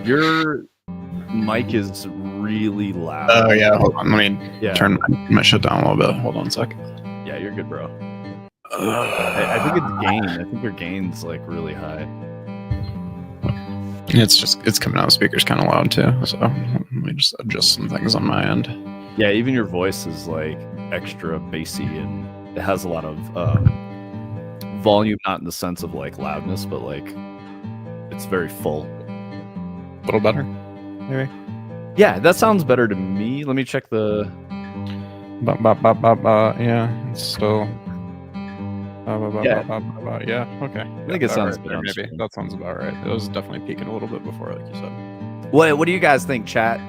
Your mic is really loud. Oh yeah, hold on. Let me turn my shit down a little bit. Hold on a sec. Yeah, you're good, bro. I think it's gain. I think your gain's like really high. It's coming out of speakers kind of loud too. So let me just adjust some things on my end. Yeah, even your voice is like extra bassy, and it has a lot of volume, not in the sense of like loudness, but like it's very full. A little better, maybe. Yeah, that sounds better to me. Let me check the. Yeah, it's still. Yeah, okay. I think it sounds better. Maybe that sounds about right. It was definitely peaking a little bit before, like you said. What do you guys think, chat?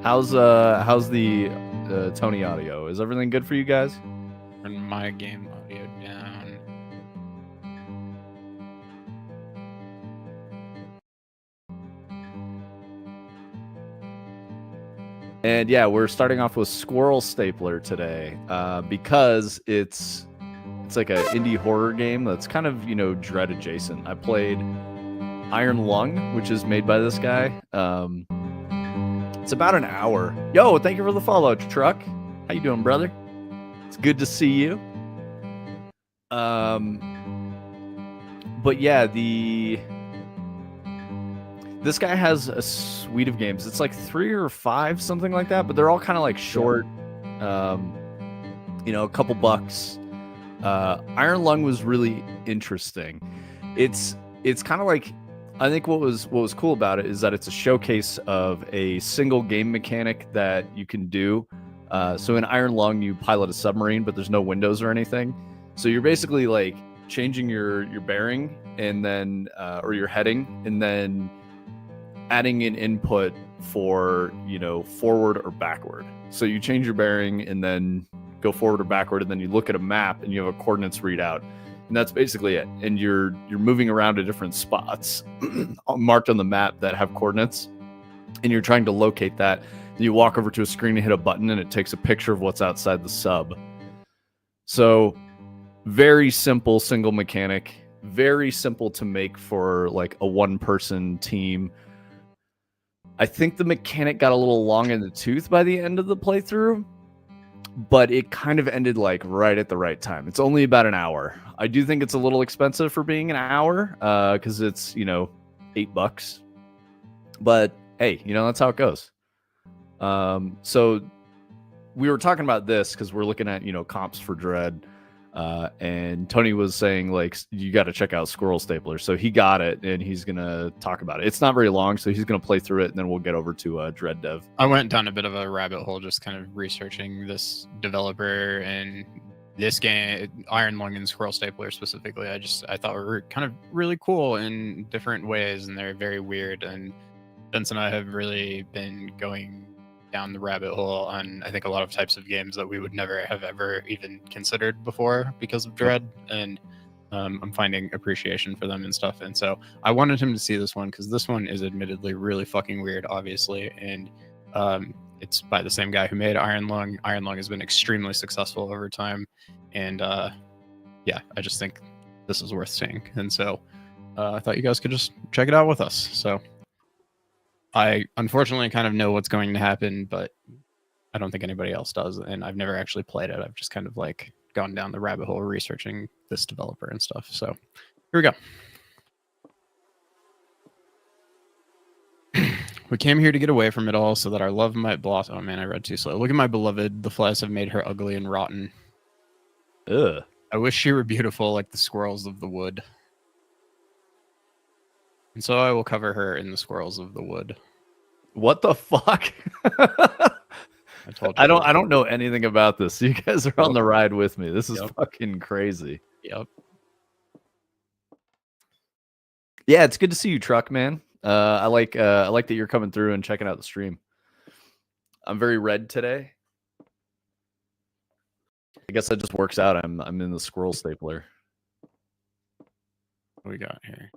How's the Tony audio? Is everything good for you guys? Turn my game audio down. And yeah, we're starting off with Squirrel Stapler today because it's like an indie horror game that's kind of, Dread adjacent. I played Iron Lung, which is made by this guy. It's about an hour. Yo, thank you for the follow, Truck. How you doing, brother? It's good to see you. But yeah, this guy has a suite of games. It's like 3 or 5, something like that, but they're all kind of like short, a couple bucks. Iron Lung was really interesting. It's kind of like, I think what was cool about it is that it's a showcase of a single game mechanic that you can do. So in Iron Lung, you pilot a submarine, but there's no windows or anything. So you're basically like changing your bearing and then or your heading, and then adding an input for forward or backward. So you change your bearing and then go forward or backward, and then you look at a map and you have a coordinates readout, and that's basically it. And you're moving around to different spots marked on the map that have coordinates, and you're trying to locate that. Then you walk over to a screen and hit a button, and it takes a picture of what's outside the sub. So very simple single mechanic, very simple to make for like a one-person team. I think the mechanic got a little long in the tooth by the end of the playthrough, but it kind of ended like right at the right time. It's only about an hour. I do think it's a little expensive for being an hour because it's, $8. But hey, that's how it goes. So we were talking about this because we're looking at, comps for Dread. And Tony was saying, like, you got to check out Squirrel Stapler. So he got it, and he's going to talk about it. It's not very long, so he's going to play through it, and then we'll get over to Dread Dev. I went down a bit of a rabbit hole just kind of researching this developer and this game, Iron Lung and Squirrel Stapler specifically. I thought were kind of really cool in different ways, and they're very weird. And Vince and I have really been going down the rabbit hole on, I think, a lot of types of games that we would never have ever even considered before because of Dread, and I'm finding appreciation for them and stuff. And so I wanted him to see this one because this one is admittedly really fucking weird, obviously, and it's by the same guy who made Iron Lung. Iron Lung has been extremely successful over time, and yeah, I just think this is worth seeing. And so I thought you guys could just check it out with us. So I unfortunately kind of know what's going to happen, but I don't think anybody else does. And I've never actually played it. I've just kind of like gone down the rabbit hole researching this developer and stuff. So here we go. We came here to get away from it all so that our love might blossom. Oh man, I read too slow. Look at my beloved. The flies have made her ugly and rotten. Ugh. I wish she were beautiful like the squirrels of the wood. And so I will cover her in the squirrels of the wood. What the fuck? I don't know anything about this. You guys are on the ride with me. This is fucking crazy. Yep. Yeah, it's good to see you, Truck Man. I like that you're coming through and checking out the stream. I'm very red today. I guess that just works out. I'm in the Squirrel Stapler. What we got here?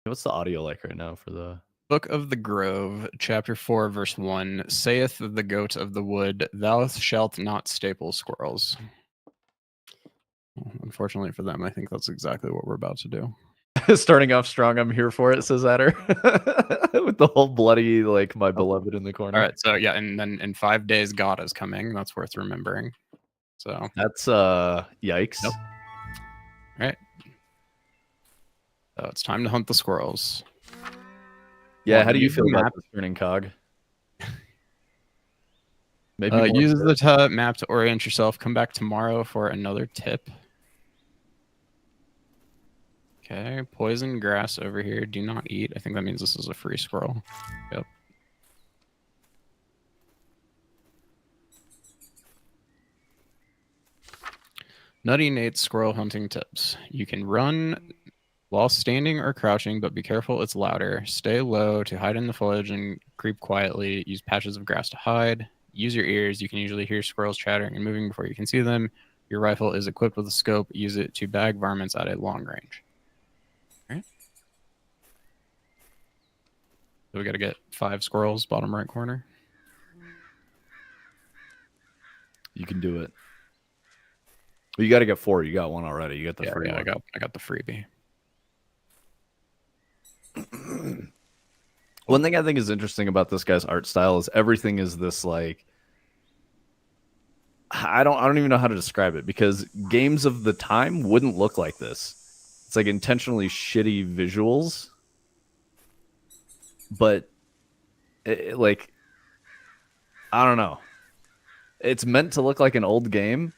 What's the audio like right now for the Book of the Grove, chapter 4, verse 1, saith the goat of the wood, thou shalt not staple squirrels. Well, unfortunately for them, I think that's exactly what we're about to do. Starting off strong, I'm here for it, says Adder. With the whole bloody, like, my beloved in the corner. All right, so yeah, and then in 5 days, God is coming. That's worth remembering. So that's yikes. Nope. All right. So it's time to hunt the squirrels. Yeah, Well, how do you use feel the about map. this turning cog? Maybe more Use tips? the map to orient yourself. Come back tomorrow for another tip. Okay, poison grass over here. Do not eat. I think that means this is a free squirrel. Yep. Nutty Nate's squirrel hunting tips. You can run while standing or crouching, but be careful, it's louder. Stay low to hide in the foliage and creep quietly. Use patches of grass to hide. Use your ears. You can usually hear squirrels chattering and moving before you can see them. Your rifle is equipped with a scope. Use it to bag varmints at a long range. All right. So we got to get 5 squirrels, bottom right corner. You can do it. Well, you got to get 4. You got 1 already. You got the free one. I got the freebie. One thing I think is interesting about this guy's art style is everything is this, like, I don't even know how to describe it, because games of the time wouldn't look like this. It's like intentionally shitty visuals, but like, I don't know. It's meant to look like an old game.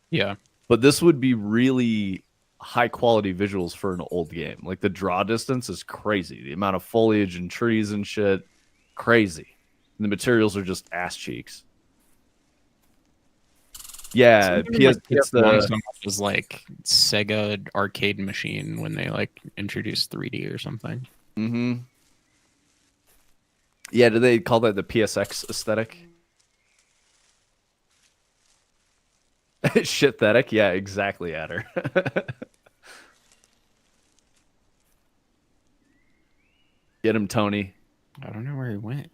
Yeah. But this would be really high quality visuals for an old game. Like, the draw distance is crazy. The amount of foliage and trees and shit, crazy. And the materials are just ass cheeks. Yeah, PS, it's the so much as like Sega arcade machine when they like introduced 3D or something. Mm-hmm. Yeah, do they call that the PSX aesthetic? Shit-thetic? Yeah, exactly, Adder. Get him, Tony. I don't know where he went.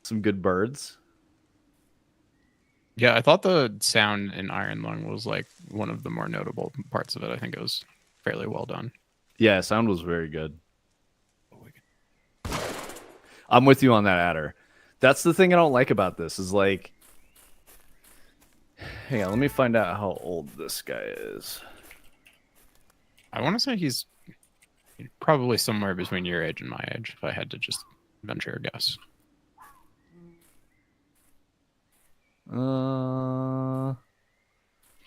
Some good birds. Yeah, I thought the sound in Iron Lung was like one of the more notable parts of it. I think it was fairly well done. Yeah, sound was very good. I'm with you on that, Adder. That's the thing I don't like about this is, like, hang on, let me find out how old this guy is. I want to say he's probably somewhere between your age and my age, if I had to just venture a guess. I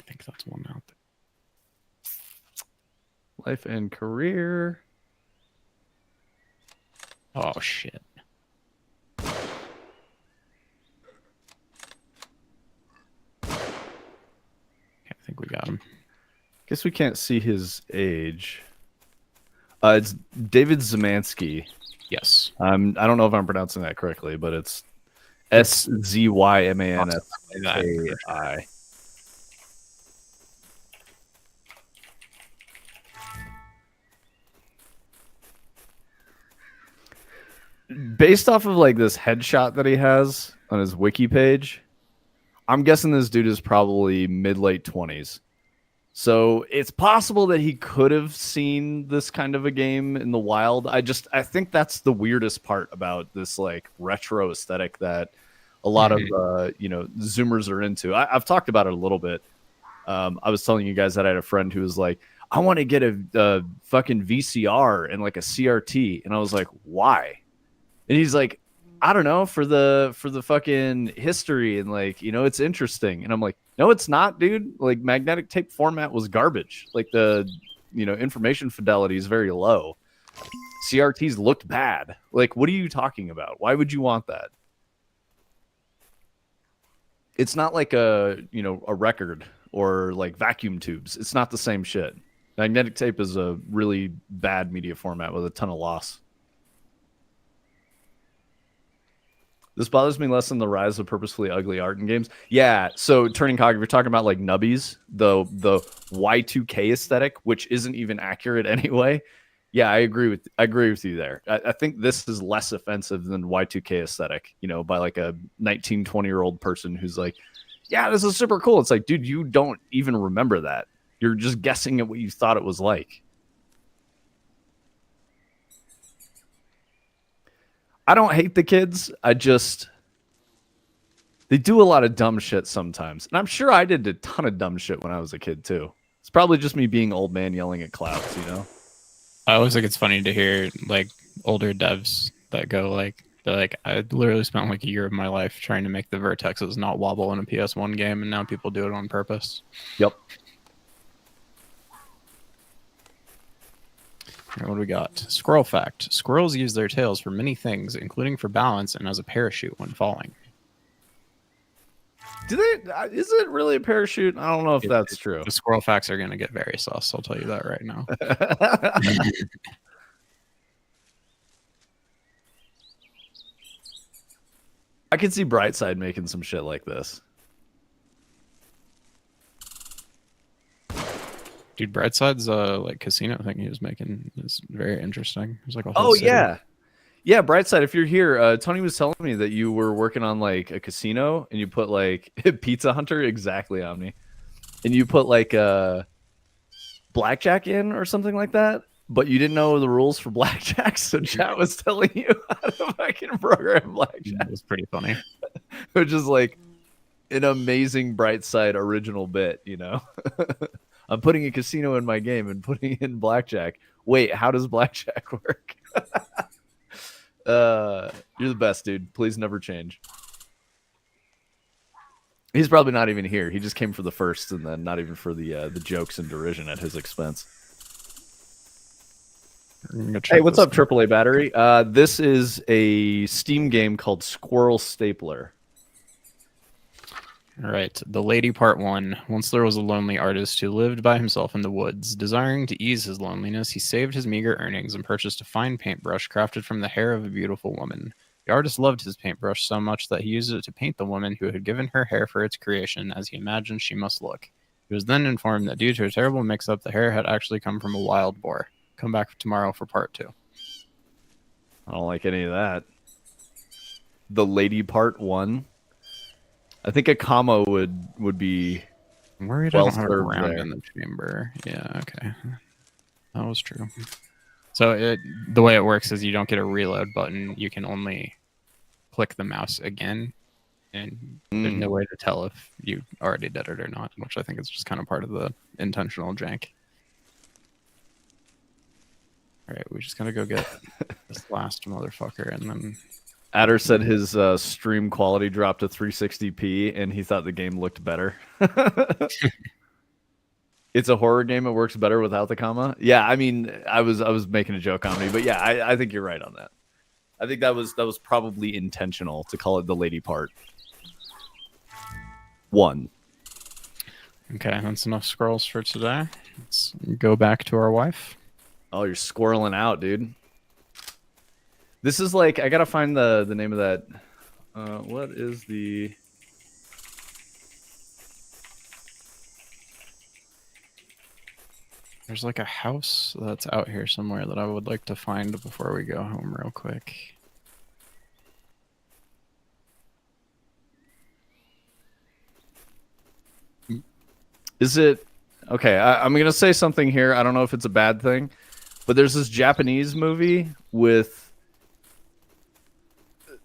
think that's one out there. Life and career. Oh, shit. I think we got him. Guess we can't see his age. It's David Zemansky. Yes. I don't know if I'm pronouncing that correctly, but it's SZYMANSKI. Based off of like this headshot that he has on his wiki page, I'm guessing this dude is probably mid-late 20s. So it's possible that he could have seen this kind of a game in the wild. I think that's the weirdest part about this like retro aesthetic that a lot of Zoomers are into. I've talked about it a little bit. I was telling you guys that I had a friend who was like, I want to get a fucking VCR and like a CRT, and I was like, why? And he's like, I don't know, for the fucking history and like, it's interesting. And I'm like, no, it's not, dude. Like, magnetic tape format was garbage. Like, the information fidelity is very low. CRTs looked bad. Like, what are you talking about? Why would you want that? It's not like a record or like vacuum tubes. It's not the same shit. Magnetic tape is a really bad media format with a ton of loss. This bothers me less than the rise of purposefully ugly art in games. Yeah, so Turning Cog, if you're talking about like nubbies, the Y2K aesthetic, which isn't even accurate anyway, Yeah, I agree with you there. I think this is less offensive than Y2K aesthetic, you know, by like a 19, 20-year-old person who's like, yeah, this is super cool. It's like, dude, you don't even remember that. You're just guessing at what you thought it was like. I don't hate the kids. They do a lot of dumb shit sometimes. And I'm sure I did a ton of dumb shit when I was a kid too. It's probably just me being old man yelling at clouds, you know? I always think it's funny to hear like older devs that go like, they're like, I literally spent like a year of my life trying to make the vertexes not wobble in a PS1 game, and now people do it on purpose. Yep. What do we got? Squirrel fact. Squirrels use their tails for many things, including for balance and as a parachute when falling. Do they? Is it really a parachute? I don't know if that's true. The squirrel facts are going to get very sus. I'll tell you that right now. I could see Brightside making some shit like this. Dude, Brightside's like casino thing he was making is very interesting. There's like a whole Oh city. yeah, Brightside. If you're here, Tony was telling me that you were working on like a casino and you put like Pizza Hunter, exactly, Omni, and you put like blackjack in or something like that, but you didn't know the rules for blackjack, so chat was telling you how to fucking program blackjack. It was pretty funny. Which is like an amazing Brightside original bit, you know. I'm putting a casino in my game and putting in blackjack. Wait, how does blackjack work? You're the best, dude. Please never change. He's probably not even here. He just came for the first, and then not even for the jokes and derision at his expense. Hey, what's up, AAA Battery? This is a Steam game called Squirrel Stapler. All right, The Lady Part 1. Once there was a lonely artist who lived by himself in the woods. Desiring to ease his loneliness, he saved his meager earnings and purchased a fine paintbrush crafted from the hair of a beautiful woman. The artist loved his paintbrush so much that he used it to paint the woman who had given her hair for its creation as he imagined she must look. He was then informed that due to a terrible mix-up, the hair had actually come from a wild boar. Come back tomorrow for part 2. I don't like any of that. The Lady Part 1. I think a comma would be I'm worried well I don't have a served round there. in the chamber. Yeah, okay. That was true. So the way it works is you don't get a reload button. You can only click the mouse again, and there's no way to tell if you already did it or not, which I think is just kind of part of the intentional jank. All right, we just gotta go get this last motherfucker, and then Adder said his stream quality dropped to 360p, and he thought the game looked better. It's a horror game. It works better without the comma. Yeah, I mean, I was making a joke on me, but yeah, I think you're right on that. I think that was probably intentional to call it the Lady Part 1. okay, that's enough scrolls for today. Let's go back to our wife. Oh, you're squirreling out, dude. This is like, I gotta find the name of that. What is the? There's like a house that's out here somewhere that I would like to find before we go home real quick. Is it okay? I'm gonna say something here. I don't know if it's a bad thing, but there's this Japanese movie with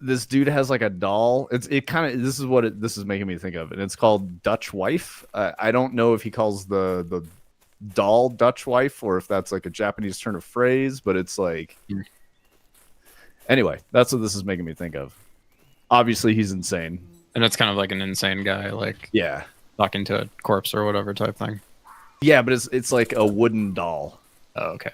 this dude has like a doll. It kind of, this is what this is making me think of, and it's called Dutch Wife. I don't know if he calls the doll Dutch Wife or if that's like a Japanese turn of phrase, but it's like anyway, that's what this is making me think of. Obviously, he's insane, and it's kind of like an insane guy, like yeah, talking to a corpse or whatever type thing. Yeah, but it's like a wooden doll. Oh, okay.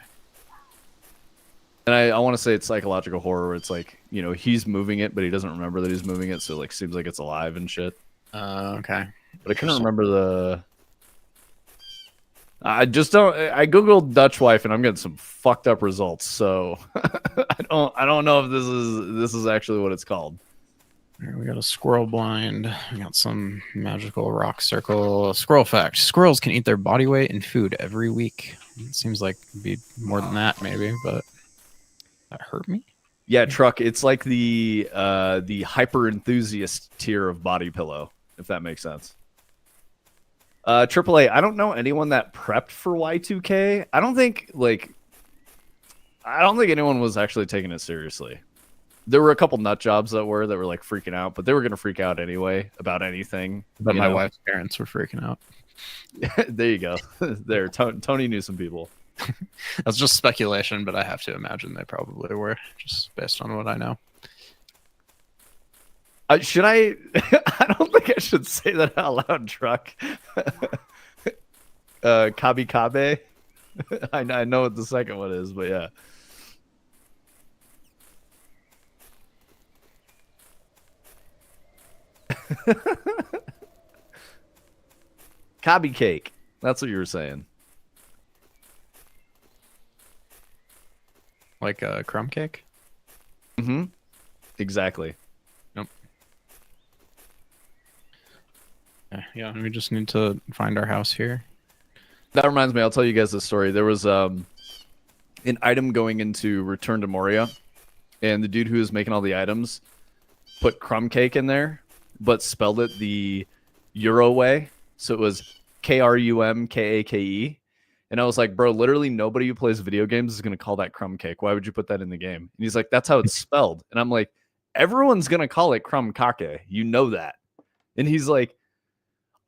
And I want to say it's psychological horror where it's like, you know, he's moving it, but he doesn't remember that he's moving it, so it like seems like it's alive and shit. Okay. But I couldn't remember the. I just don't. I googled Dutch Wife and I'm getting some fucked up results. So I don't know if this is actually what it's called. Here we got a squirrel blind. We got some magical rock circle. Squirrel fact: squirrels can eat their body weight in food every week. It seems like it'd be more than that, maybe, but that hurt me. Yeah, Truck. It's like the hyper enthusiast tier of body pillow, if that makes sense. AAA. I don't know anyone that prepped for Y2K. I don't think anyone was actually taking it seriously. There were a couple nut jobs that were like freaking out, but they were gonna freak out anyway about anything. But my wife's parents were freaking out. There you go. There, Tony knew some people. That's just speculation, but I have to imagine they probably were, just based on what I know. Should I? I don't think I should say that out loud, Truck. Kabi Kabe. I know what the second one is, but yeah. Kabi cake. That's what you were saying. Like a crumb cake? Mm-hmm. Exactly. Nope. Yeah, we just need to find our house here. That reminds me, I'll tell you guys this story. There was an item going into Return to Moria, and the dude who was making all the items put crumb cake in there, but spelled it the Euro way. So it was KRUMKAKE. And I was like, bro, literally nobody who plays video games is going to call that crumb cake. Why would you put that in the game? And he's like, that's how it's spelled. And I'm like, everyone's going to call it crumb kake. You know that. And he's like,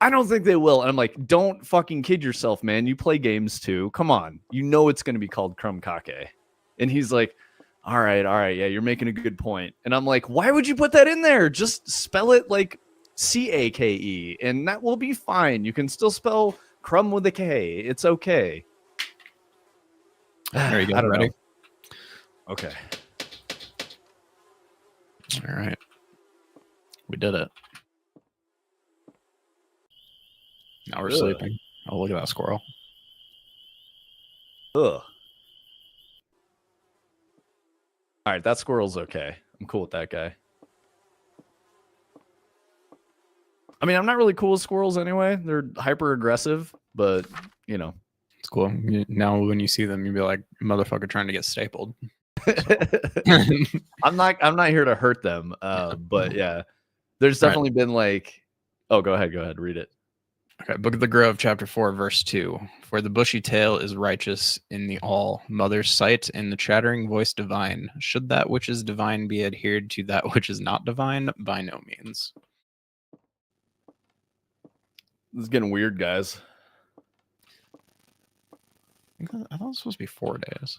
I don't think they will. And I'm like, don't fucking kid yourself, man. You play games too. Come on. You know it's going to be called crumb kake. And he's like, all right. Yeah, you're making a good point. And I'm like, why would you put that in there? Just spell it like CAKE, and that will be fine. You can still spell crumb with a K. It's okay. There you go. Ready? Okay. All right. We did it. Now we're sleeping. Oh, look at that squirrel. Ugh. All right, that squirrel's okay. I'm cool with that guy. I mean, I'm not really cool with squirrels anyway. They're hyper aggressive, but you know, it's cool. Now, when you see them, you'll be like, "Motherfucker, trying to get stapled." I'm not here to hurt them. But yeah, there's definitely been like, oh, go ahead, read it. Okay, Book of the Grove, chapter 4, verse 2. For the bushy tail is righteous in the all mother's sight, and the chattering voice divine. Should that which is divine be adhered to that which is not divine? By no means. This is getting weird, guys. I thought it was supposed to be 4 days.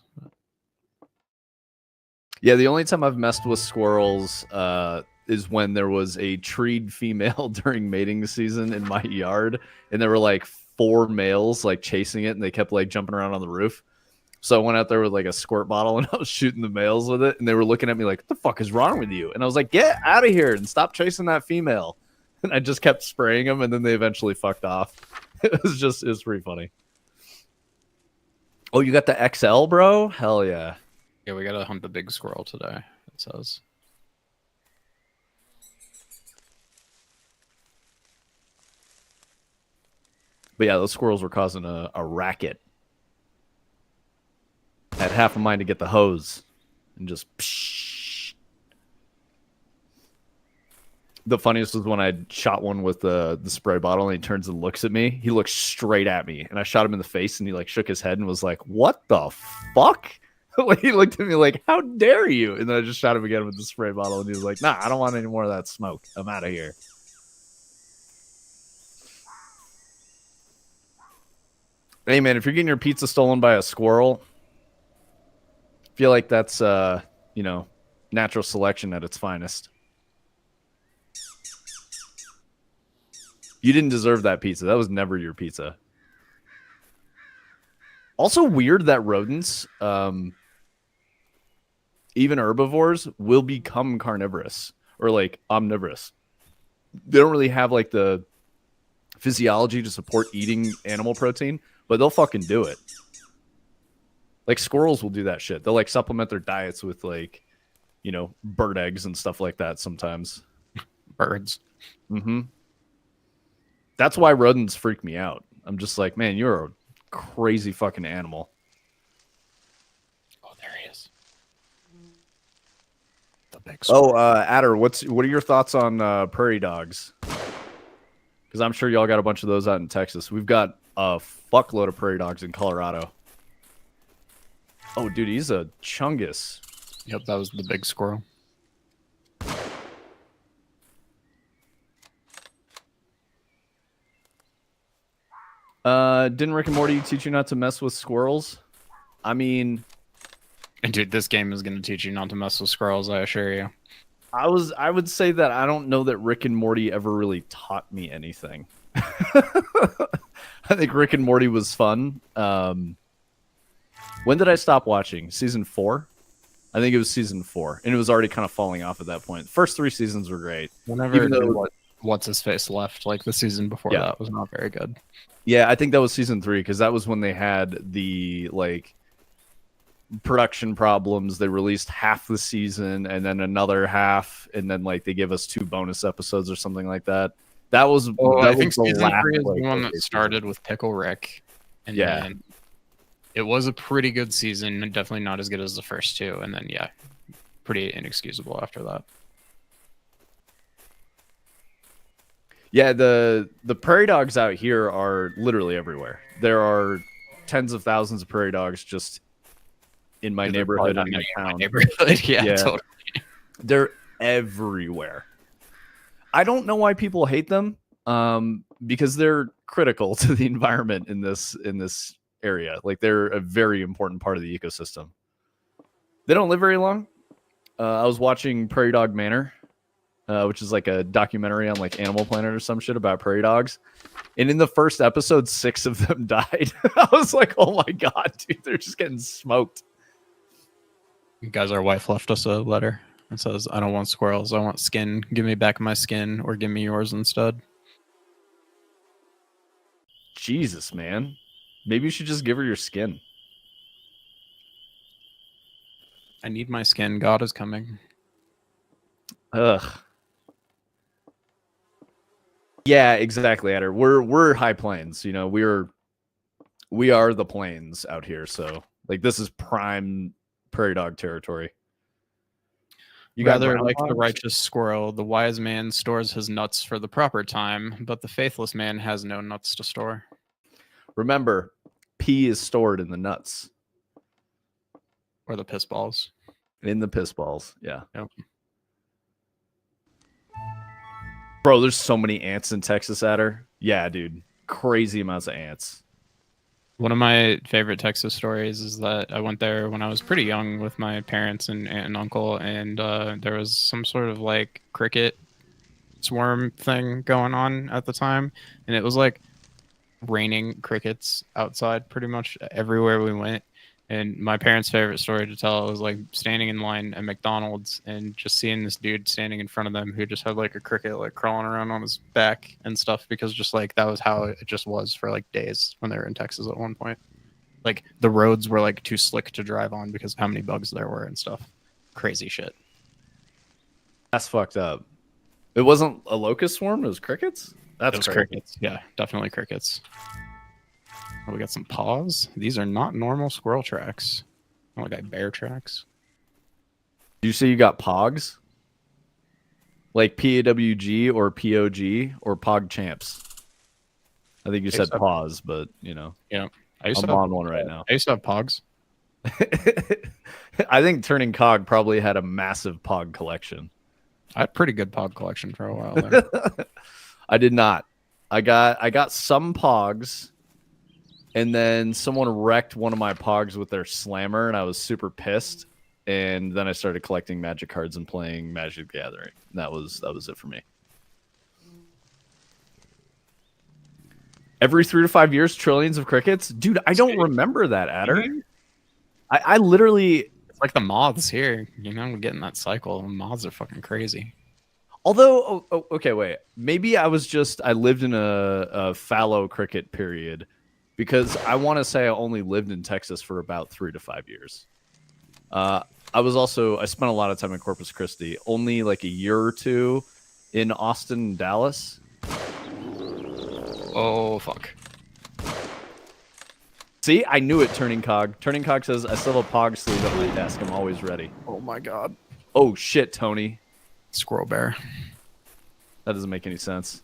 Yeah, the only time I've messed with squirrels is when there was a treed female during mating season in my yard, and there were like 4 males like chasing it, and they kept like jumping around on the roof. So I went out there with like a squirt bottle, and I was shooting the males with it, and they were looking at me like, "What the fuck is wrong with you?" And I was like, "Get out of here and stop chasing that female." And I just kept spraying them, and then they eventually fucked off. It was pretty funny. Oh, you got the XL, bro? Hell yeah. Yeah, we gotta hunt the big squirrel today, it says. But yeah, those squirrels were causing a racket. I had half a mind to get the hose and just psh. The funniest was when I shot one with the spray bottle, and he turns and looks at me. He looks straight at me, and I shot him in the face, and he like shook his head and was like, "What the fuck?" Like, he looked at me like, "How dare you?" And then I just shot him again with the spray bottle, and he was like, "Nah, I don't want any more of that smoke. I'm out of here." Hey man, if you're getting your pizza stolen by a squirrel, I feel like that's natural selection at its finest. You didn't deserve that pizza. That was never your pizza. Also weird that rodents, even herbivores, will become carnivorous or like omnivorous. They don't really have like the physiology to support eating animal protein, but they'll fucking do it. Like squirrels will do that shit. They'll like supplement their diets with like, bird eggs and stuff like that sometimes. Birds. Mm-hmm. That's why rodents freak me out. I'm just like, man, you're a crazy fucking animal. Oh, there he is. The big Oh, squirrel. Adder, what are your thoughts on prairie dogs? Because I'm sure y'all got a bunch of those out in Texas. We've got a fuckload of prairie dogs in Colorado. Oh, dude, he's a chungus. Yep, that was the big squirrel. Didn't Rick and Morty teach you not to mess with squirrels? I mean, And dude, this game is going to teach you not to mess with squirrels, I assure you. I would say that I don't know that Rick and Morty ever really taught me anything. I think Rick and Morty was fun. When did I stop watching? Season 4? I think it was season 4, and it was already kind of falling off at that point. The first 3 seasons were great. Whenever what's his face left, like the season before that was not very good. Yeah, I think that was season 3 because that was when they had the like production problems. They released half the season and then another half, and then like they give us 2 bonus episodes or something like that. That was I think season 3 is the one that started with Pickle Rick, and yeah. then it was a pretty good season. Definitely not as good as the first 2, and then pretty inexcusable after that. Yeah, the prairie dogs out here are literally everywhere. There are tens of thousands of prairie dogs just in my neighborhood and my town. Yeah, totally. They're everywhere. I don't know why people hate them, because they're critical to the environment in this area. Like they're a very important part of the ecosystem. They don't live very long. I was watching Prairie Dog Manor, which is like a documentary on like Animal Planet or some shit about prairie dogs. And in the first episode, 6 of them died. I was like, oh my God, dude, they're just getting smoked. Guys, our wife left us a letter. It says, I don't want squirrels. I want skin. Give me back my skin or give me yours instead. Jesus, man. Maybe you should just give her your skin. I need my skin. God is coming. Ugh. Yeah, exactly, Adder. We're high plains, you know. We are the plains out here, so like this is prime prairie dog territory. You rather like the righteous squirrel, the wise man stores his nuts for the proper time, but the faithless man has no nuts to store. Remember, pee is stored in the nuts. Or the piss balls. In the piss balls, yeah. Yep. Bro, there's so many ants in Texas, Adder. Yeah, dude. Crazy amounts of ants. One of my favorite Texas stories is that I went there when I was pretty young with my parents and aunt and uncle, and there was some sort of like cricket swarm thing going on at the time, and it was like raining crickets outside pretty much everywhere we went. And my parents' favorite story to tell was like standing in line at McDonald's and just seeing this dude standing in front of them who just had like a cricket like crawling around on his back and stuff, because just like that was how it just was for like days when they were in Texas at one point. Like the roads were like too slick to drive on because of how many bugs there were and stuff. Crazy shit. That's fucked up. It wasn't a locust swarm, it was crickets? That's crickets. Yeah, definitely crickets. Oh, we got some paws. These are not normal squirrel tracks. Oh, we got bear tracks. Did you say you got pogs? Like PAWG or POG or Pog Champs? I think you said paws, but you know. Yeah. I'm on one right now. I used to have pogs. I think Turning Cog probably had a massive pog collection. I had a pretty good pog collection for a while there. I did not. I got some pogs. And then someone wrecked one of my pogs with their slammer, and I was super pissed. And then I started collecting magic cards and playing Magic the Gathering. That was it for me. Every 3 to 5 years, trillions of crickets? Dude, I don't remember that, Adder. I literally... It's like the moths here. You know, we're getting that cycle. The moths are fucking crazy. Although, okay, wait. Maybe I lived in a fallow cricket period. Because I want to say I only lived in Texas for about 3 to 5 years. I spent a lot of time in Corpus Christi. Only like a year or two in Austin, Dallas. Oh, fuck. See, I knew it, Turning Cog. Turning Cog says, I still have a Pog sleeve at my desk. I'm always ready. Oh, my God. Oh, shit, Tony. Squirrel bear. That doesn't make any sense.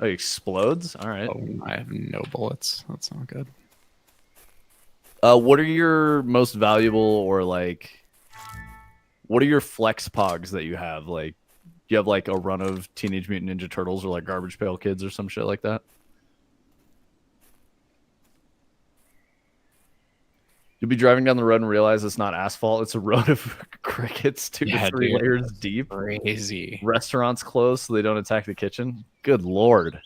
Oh, he explodes? All right. Oh, I have no bullets. That's not good. What are your most valuable or, like, what are your flex Pogs that you have? Like, do you have, like, a run of Teenage Mutant Ninja Turtles or, like, Garbage Pail Kids or some shit like that? You'll be driving down the road and realize it's not asphalt. It's a road of crickets 2 to 3 layers deep. Crazy. Restaurants closed so they don't attack the kitchen. Good Lord.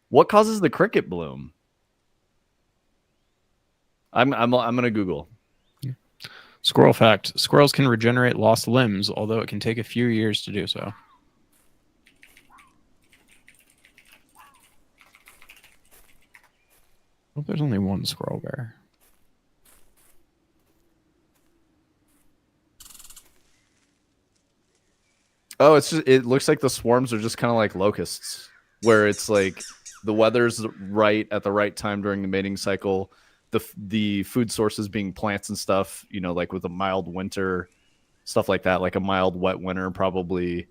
What causes the cricket bloom? I'm gonna Google. Squirrel fact. Squirrels can regenerate lost limbs, although it can take a few years to do so. I hope there's only one squirrel bear. Oh, it's just, it looks like the swarms are just kind of like locusts, where it's like the weather's right at the right time during the mating cycle. The food sources being plants and stuff, you know, like with a mild winter, stuff like that, like a mild wet winter probably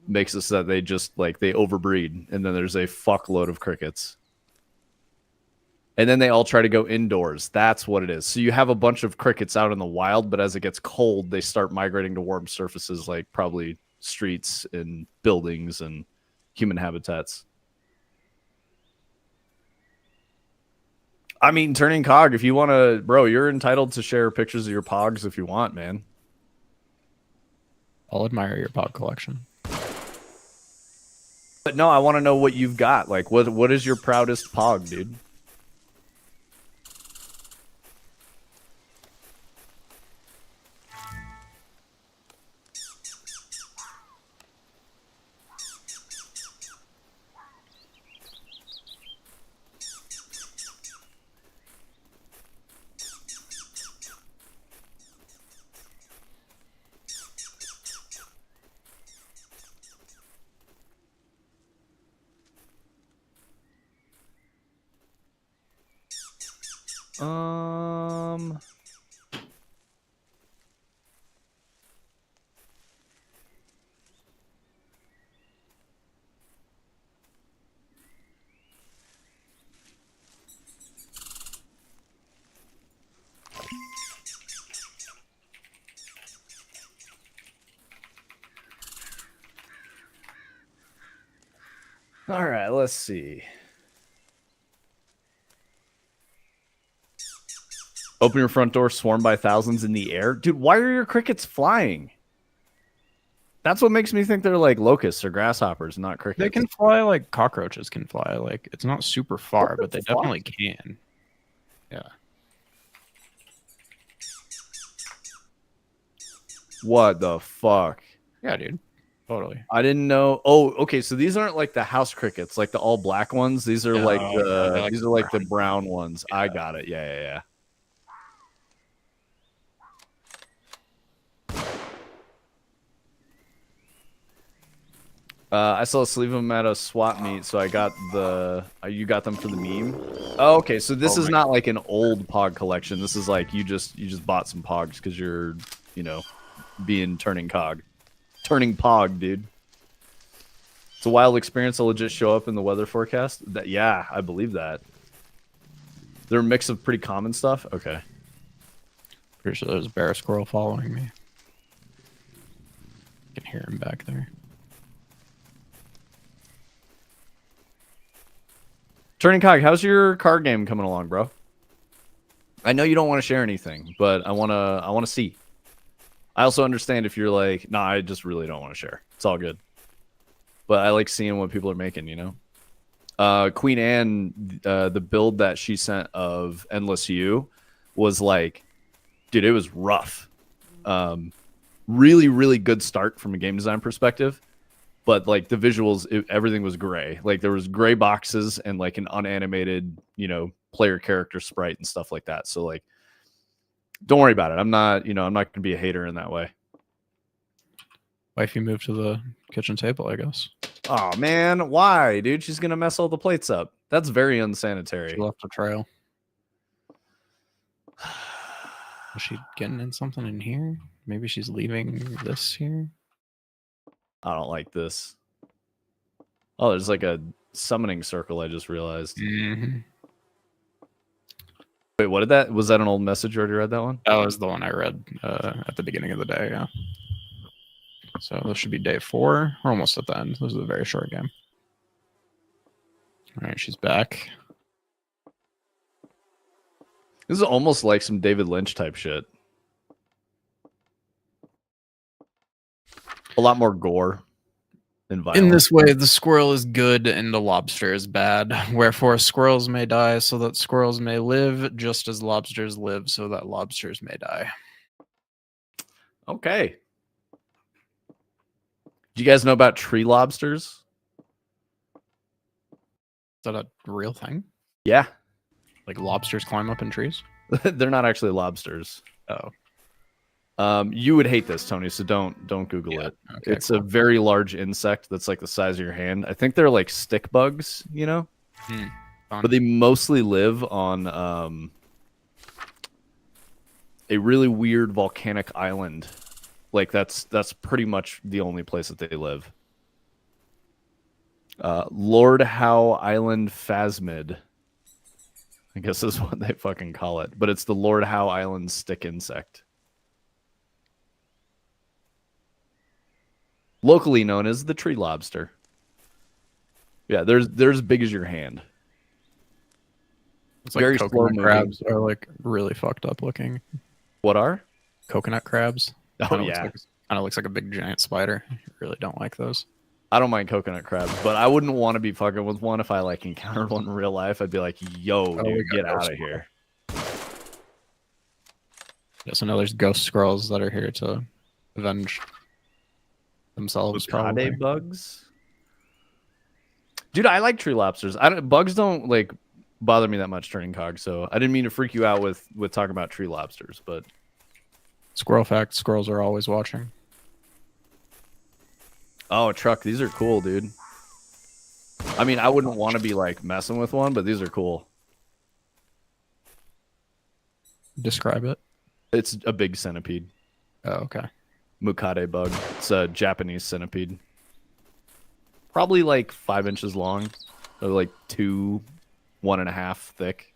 makes it so that they just like they overbreed, and then there's a fuckload of crickets. And then they all try to go indoors. That's what it is. So you have a bunch of crickets out in the wild, but as it gets cold, they start migrating to warm surfaces like probably streets and buildings and human habitats. I mean, Turning Cog, if you want to, bro, you're entitled to share pictures of your pogs if you want, man. I'll admire your pog collection. But no, I want to know what you've got. Like, what is your proudest pog, dude? All right, let's see. Open your front door, swarmed by thousands in the air. Dude, why are your crickets flying? That's what makes me think they're like locusts or grasshoppers, not crickets. They can fly like cockroaches can fly. Like, it's not super far, but they definitely can. Yeah. What the fuck? Yeah, dude. Totally. I didn't know. Oh, okay. So these aren't like the house crickets, like the all black ones. These are like the these are like the brown ones. Yeah. I got it. Yeah. I saw a sleeve of them at a swap meet, so I got the. You got them for the meme. Oh, okay. So this is not like an old Pog collection. This is like you just bought some Pogs because you're, you know, being turning Pog, dude. It's a wild experience. I'll legit show up in the weather forecast. Yeah, I believe that. They're a mix of pretty common stuff. Okay. Pretty sure there's a bear squirrel following me. I can hear him back there. Turning Cog, how's your card game coming along, bro? I know you don't want to share anything, but I wanna see. I also understand if you're like, nah, I just really don't want to share. It's all good. But I like seeing what people are making, you know? Queen Anne, the build that she sent of Endless U was like, dude, it was rough. Really, really good start from a game design perspective. But like the visuals, everything was gray. Like there was gray boxes and like an unanimated, you know, player character sprite and stuff like that. So like, don't worry about it. I'm not going to be a hater in that way. Wifey moved to the kitchen table, I guess. Oh man, why, dude? She's gonna mess all the plates up. That's very unsanitary. She left a trail. Was she getting in something in here? Maybe she's leaving this here. I don't like this. Oh, there's like a summoning circle. I just realized. Mm-hmm. Wait, what did that? Was that an old message? You already read that one? That was the one I read at the beginning of the day. Yeah. So this should be day 4. We're almost at the end. This is a very short game. All right, she's back. This is almost like some David Lynch type shit. A lot more gore and violence. In this way, the squirrel is good and the lobster is bad. Wherefore, squirrels may die so that squirrels may live, just as lobsters live so that lobsters may die. Okay. Do you guys know about tree lobsters? Is that a real thing? Yeah. Like lobsters climb up in trees? They're not actually lobsters. Oh. You would hate this, Tony, so don't Google it. Okay, it's a very large insect that's like the size of your hand. I think they're like stick bugs, you know? But they mostly live on a really weird volcanic island. Like that's pretty much the only place that they live. Lord Howe Island phasmid. I guess is what they fucking call it. But it's the Lord Howe Island stick insect. Locally known as the tree lobster. Yeah, they're as big as your hand. It's like very coconut crabs are like really fucked up looking. What are? Coconut crabs. Oh, kind of looks like a big giant spider. I really don't like those. I don't mind coconut crabs, but I wouldn't want to be fucking with one if I like encountered one in real life. I'd be like, yo, dude, get out of here. Yeah, so now there's ghost squirrels that are here to avenge themselves. Probably bugs. Dude, I like tree lobsters. Bugs don't like bother me that much, turning cog. So I didn't mean to freak you out with talking about tree lobsters, but squirrel fact: squirrels are always watching. Oh, truck, these are cool, dude. I mean, I wouldn't want to be like messing with one, but these are cool. Describe it. It's a big centipede. Oh, okay. Mukade bug. It's a Japanese centipede. Probably like 5 inches long. Or like 1.5 thick.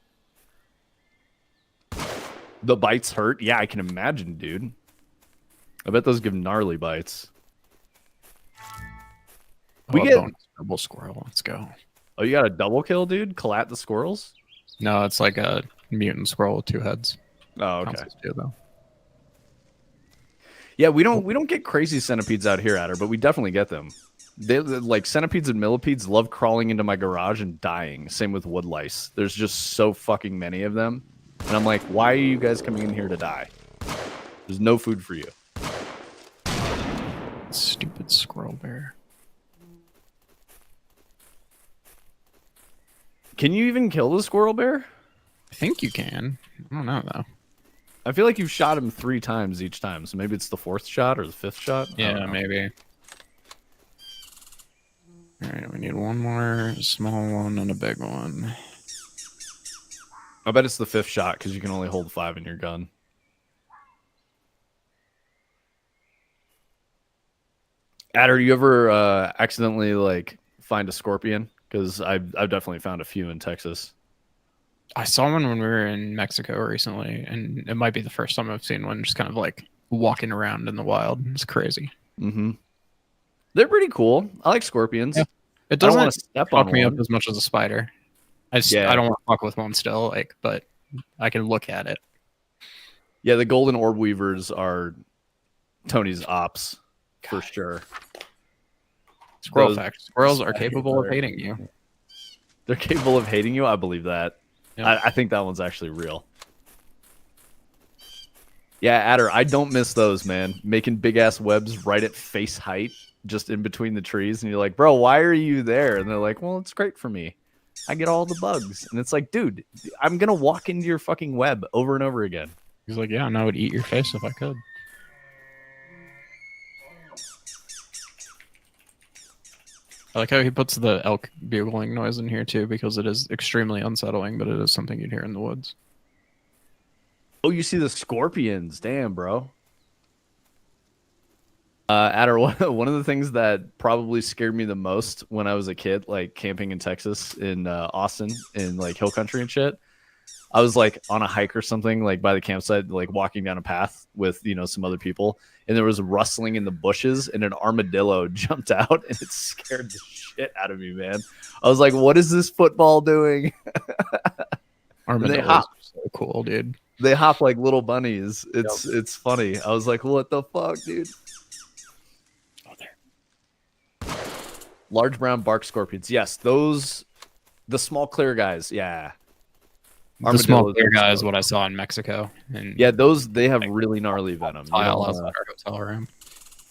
The bites hurt. Yeah, I can imagine, dude. I bet those give gnarly bites. We get double squirrel. Let's go. Oh, you got a double kill, dude? Collat the squirrels? No, it's like a mutant squirrel with 2 heads. Oh, okay. Though. Yeah, we don't get crazy centipedes out here, Adder, but we definitely get them. They like centipedes and millipedes love crawling into my garage and dying. Same with wood lice. There's just so fucking many of them. And I'm like, why are you guys coming in here to die? There's no food for you. Stupid squirrel bear. Can you even kill the squirrel bear? I think you can. I don't know, though. I feel like you've shot him 3 times each time, so maybe it's the 4th shot or the 5th shot? Yeah, maybe. Alright, we need one more small one and a big one. I bet it's the 5th shot, because you can only hold 5 in your gun. Adder, you ever accidentally, like, find a scorpion? Because I've definitely found a few in Texas. I saw one when we were in Mexico recently, and it might be the first time I've seen one just kind of like walking around in the wild. It's crazy. Mm-hmm. They're pretty cool. I like scorpions. Yeah. It doesn't want to step fuck on me one. up as much as a spider. I don't want to fuck with one still, like, but I can look at it. Yeah, the golden orb weavers are Tony's ops for sure. Squirrel fact: squirrels are capable of hating you. They're capable of hating you? I believe that. Yep. I think that one's actually real. Yeah, Adder, I don't miss those, man. Making big-ass webs right at face height, just in between the trees. And you're like, bro, why are you there? And they're like, well, it's great for me. I get all the bugs. And it's like, dude, I'm going to walk into your fucking web over and over again. He's like, yeah, and I would eat your face if I could. I like how he puts the elk bugling noise in here too, because it is extremely unsettling, but it is something you'd hear in the woods. Oh, you see the scorpions. Damn, bro. Adder, one of the things that probably scared me the most when I was a kid, like camping in Texas, in Austin, in like hill country and shit. I was like on a hike or something, like by the campsite, like walking down a path with some other people, and there was rustling in the bushes, and an armadillo jumped out, and it scared the shit out of me, man. I was like, "What is this football doing?" And they Armadillos hop, are so cool, dude. they hop like little bunnies. It's funny. I was like, "What the fuck, dude?" Oh, there. Large brown bark scorpions. Yes, those, the small clear guys. Yeah. The small Armadillos clear are guy is so what I cool. saw in Mexico. And Yeah, those, they have like really gnarly venom. You don't tile want outside to. our hotel room.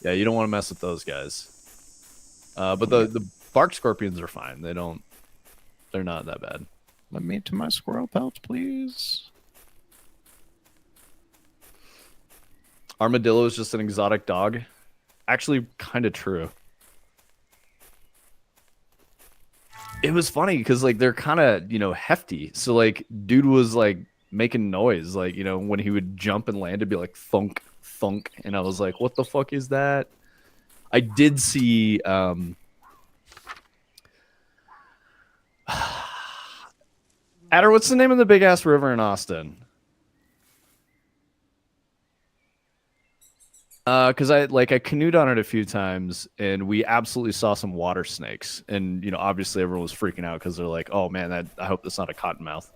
Yeah, you don't want to mess with those guys. But Let me, the bark scorpions are fine. They're not that bad. let me to my squirrel pelts, please. Armadillo is just an exotic dog. Actually, kind of true. It was funny because like they're kind of hefty. So like dude was like making noise like when he would jump and land, it'd be like thunk thunk, and I was like, what the fuck is that? I did see Adder, what's the name of the big ass river in Austin? Because I canoed on it a few times, and we absolutely saw some water snakes, and obviously everyone was freaking out because they're like, "Oh man, that I hope that's not a cottonmouth."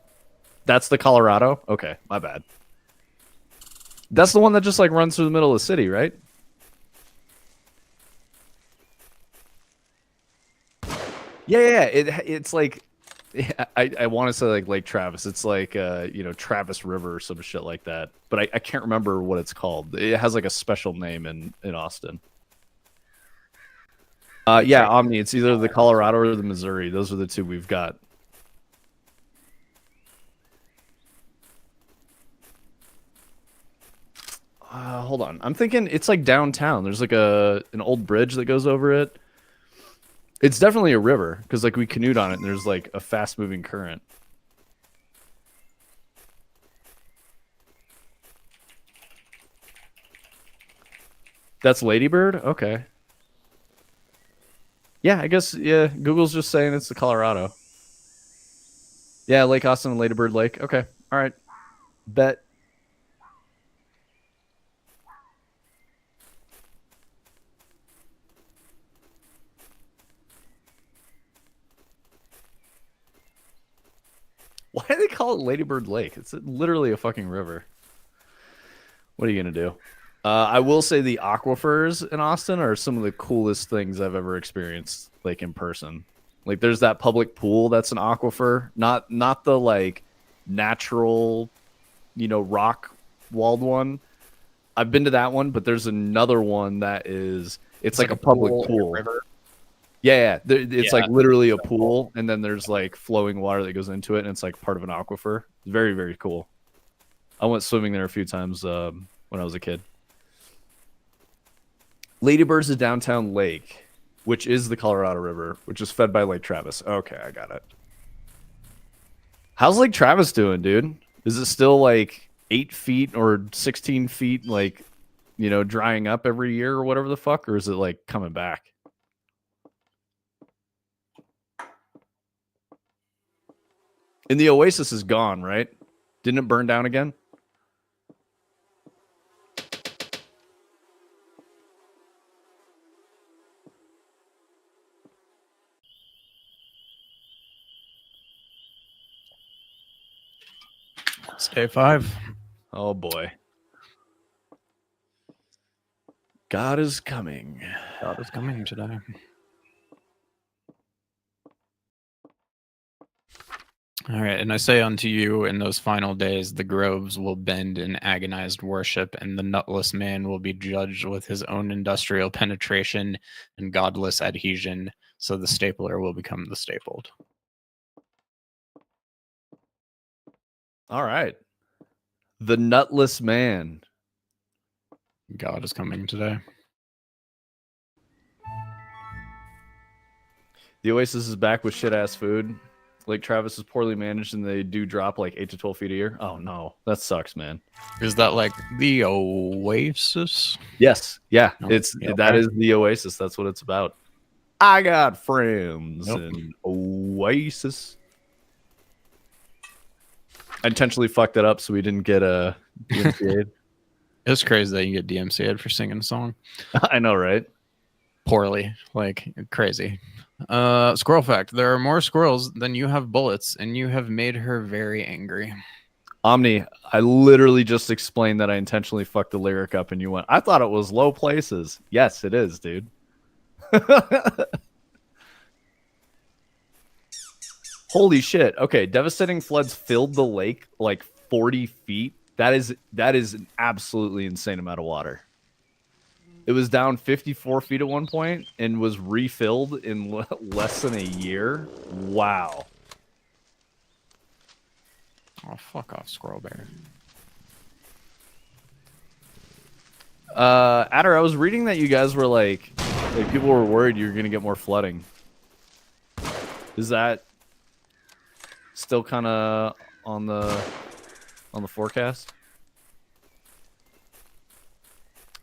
That's the Colorado. Okay, my bad. That's the one that just like runs through the middle of the city, right? Yeah, yeah. It's like, yeah, I want to say like Lake Travis. It's like Travis River or some shit like that. But I can't remember what it's called. It has like a special name in Austin. Yeah, Omni. It's either the Colorado or the Missouri. Those are the two we've got. Hold on. I'm thinking it's like downtown. There's like an old bridge that goes over it. It's definitely a river because like we canoed on it and there's like a fast moving current. That's Ladybird? Okay. Yeah, I guess yeah, Google's just saying it's the Colorado. Yeah, Lake Austin and Ladybird Lake. Okay. All right. Bet. Why do they call it Ladybird Lake? It's literally a fucking river. What are you gonna do? I will say the aquifers in Austin are some of the coolest things I've ever experienced, like in person. Like there's that public pool that's an aquifer, not the like natural, rock walled one. I've been to that one, but there's another one that is it's like a public pool. river. Yeah, yeah. It's like Yeah. literally a pool, and then there's like flowing water that goes into it, and it's like part of an aquifer. Very, very cool. I went swimming there a few times when I was a kid. Ladybird's a downtown lake, which is the Colorado River, which is fed by Lake Travis. Okay, I got it. How's Lake Travis doing, dude? Is it still like 8 feet or 16 feet, like, drying up every year or whatever the fuck? Or is it like coming back? And the Oasis is gone, right? Didn't it burn down again? It's day 5. Oh boy. God is coming. God is coming today. All right, and I say unto you, in those final days, the groves will bend in agonized worship, and the nutless man will be judged with his own industrial penetration and godless adhesion, so the stapler will become the stapled. All right. The nutless man. God is coming today. The Oasis is back with shit ass food. Lake Travis is poorly managed, and they do drop like 8 to 12 feet a year. Oh no, that sucks, man. Is that like the Oasis? Yes, yeah, No. it's Yeah, that okay. is the Oasis. That's what it's about. I got friends Yep. in Oasis. I intentionally fucked it up so we didn't get a DMCA'd. It's crazy that you get DMCA'd for singing a song I know, right? poorly, like crazy. Squirrel fact: there are more squirrels than you have bullets, and you have made her very angry. Omni, I literally just explained that I intentionally fucked the lyric up, and you went, I thought it was low places. Yes, it is, dude. Holy shit. Okay, devastating floods filled the lake like 40 feet. That is an absolutely insane amount of water. It was down 54 feet at one point and was refilled in less than a year. Wow. Oh, fuck off, squirrel bear. Adder, I was reading that you guys were like people were worried you're gonna get more flooding. Is that still kind of on the forecast?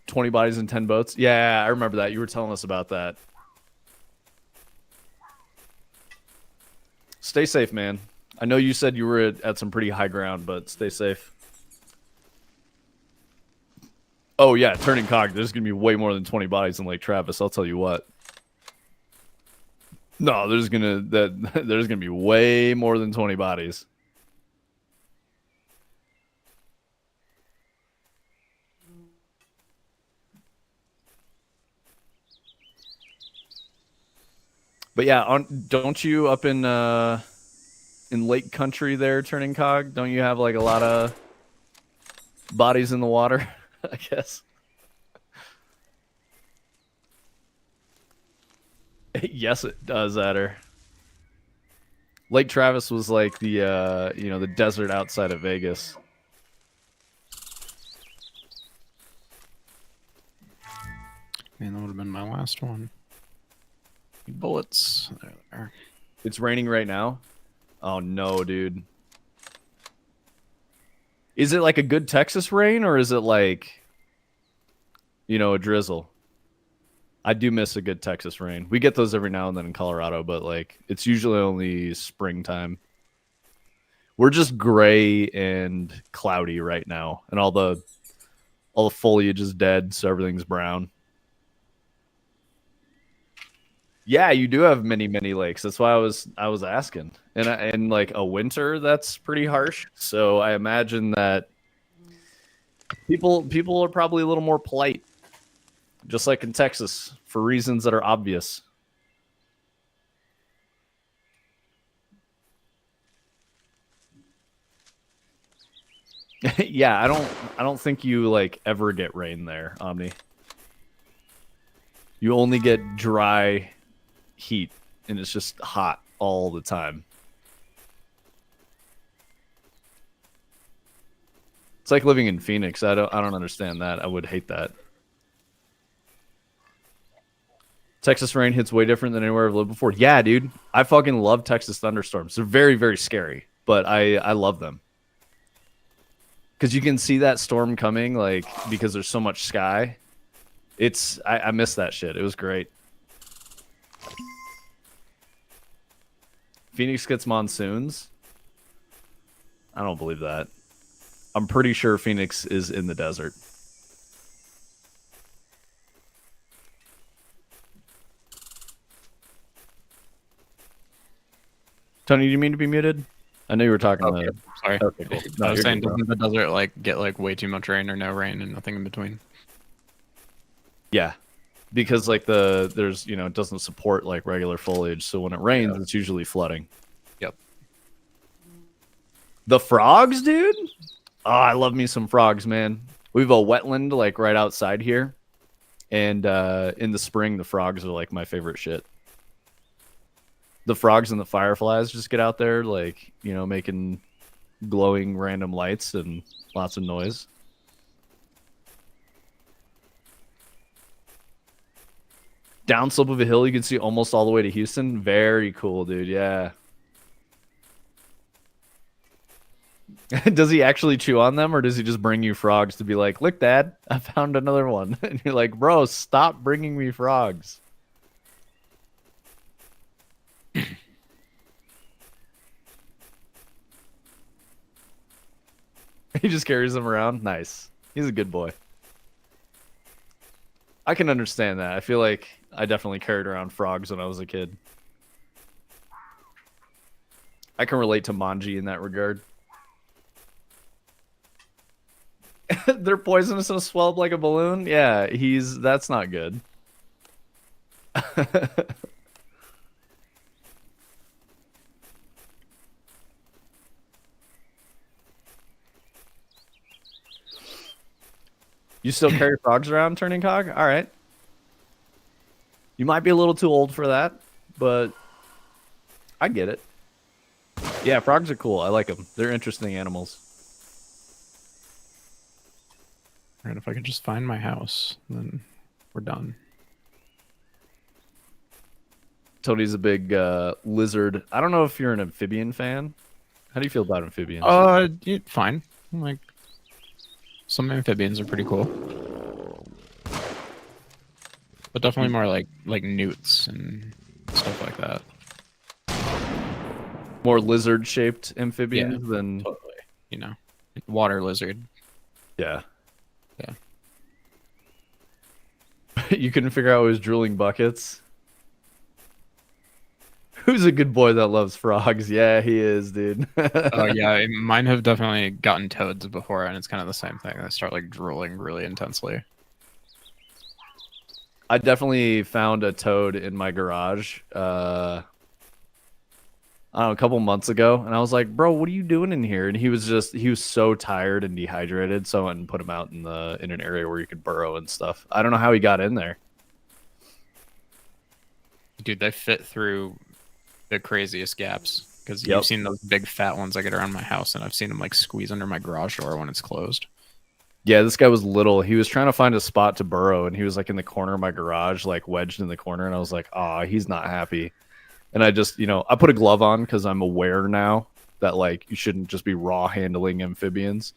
20 bodies in 10 boats. Yeah, I remember that. You were telling us about that. Stay safe, man. I know you said you were at some pretty high ground, but stay safe. Oh yeah, turning cog. There's gonna be way more than 20 bodies in Lake Travis. I'll tell you what. No, there's gonna be way more than 20 bodies. But yeah, don't you up in Lake Country there, turning cog? Don't you have like a lot of bodies in the water? I guess. Yes, it does, Adder. Lake Travis was like the the desert outside of Vegas. Man, that would have been my last one. Bullets. There they are. It's raining right now. Oh no, dude. Is it like a good Texas rain or is it like a drizzle? I do miss a good Texas rain. We get those every now and then in Colorado, but like it's usually only springtime. We're just gray and cloudy right now, and all the foliage is dead, so everything's brown. Yeah, you do have many lakes. That's why I was asking. And like a winter, that's pretty harsh. So I imagine that people are probably a little more polite, just like in Texas, for reasons that are obvious. Yeah, I don't think you like ever get rain there, Omni. You only get dry heat, and it's just hot all the time. It's like living in Phoenix. I don't understand that. I would hate that. Texas rain hits way different than anywhere I've lived before. Yeah, dude. I fucking love Texas thunderstorms. They're very, very scary, but I love them. Because you can see that storm coming, like, because there's so much sky. I miss that shit. It was great. Phoenix gets monsoons. I don't believe that. I'm pretty sure Phoenix is in the desert. Tony, do you mean to be muted? I know you were talking to... Sorry. Okay, cool. No, I was saying, good, doesn't the desert like get like way too much rain or no rain and nothing in between? Yeah, because like there's it doesn't support like regular foliage, so when it rains, it's usually flooding. Yep. The frogs, dude. Oh, I love me some frogs, man. We have a wetland like right outside here, and in the spring, the frogs are like my favorite shit. The frogs and the fireflies just get out there, like making glowing random lights and lots of noise. Downslope of a hill, you can see almost all the way to Houston. Very cool, dude. Yeah. Does he actually chew on them, or does he just bring you frogs to be like, look, Dad, I found another one? And you're like, bro, stop bringing me frogs. He just carries them around. Nice. He's a good boy. I can understand that. I feel like I definitely carried around frogs when I was a kid. I can relate to Manji in that regard. They're poisonous and swell up like a balloon. Yeah, that's not good. You still carry frogs around, Turning Cog? All right. You might be a little too old for that, but I get it. Yeah, frogs are cool. I like them. They're interesting animals. All right, if I could just find my house, then we're done. Tony's a big lizard. I don't know if you're an amphibian fan. How do you feel about amphibians? Fine. Like, some amphibians are pretty cool, but definitely more like newts and stuff like that. More lizard-shaped amphibians than totally. You know, water lizard. Yeah. Yeah. You couldn't figure out who was drooling buckets. Who's a good boy that loves frogs? Yeah, he is, dude. Oh yeah, mine have definitely gotten toads before, and it's kind of the same thing. They start like drooling really intensely. I definitely found a toad in my garage. I don't know, a couple months ago, and I was like, "Bro, what are you doing in here?" And he was so tired and dehydrated, so I went and put him out in an area where you could burrow and stuff. I don't know how he got in there. Dude, they fit through the craziest gaps, because you've seen those big fat ones I get around my house, and I've seen them like squeeze under my garage door when it's closed. Yeah, this guy was little. He was trying to find a spot to burrow, and he was like in the corner of my garage, like wedged in the corner, and I was like, "Ah, he's not happy." And I just, I put a glove on because I'm aware now that like you shouldn't just be raw handling amphibians.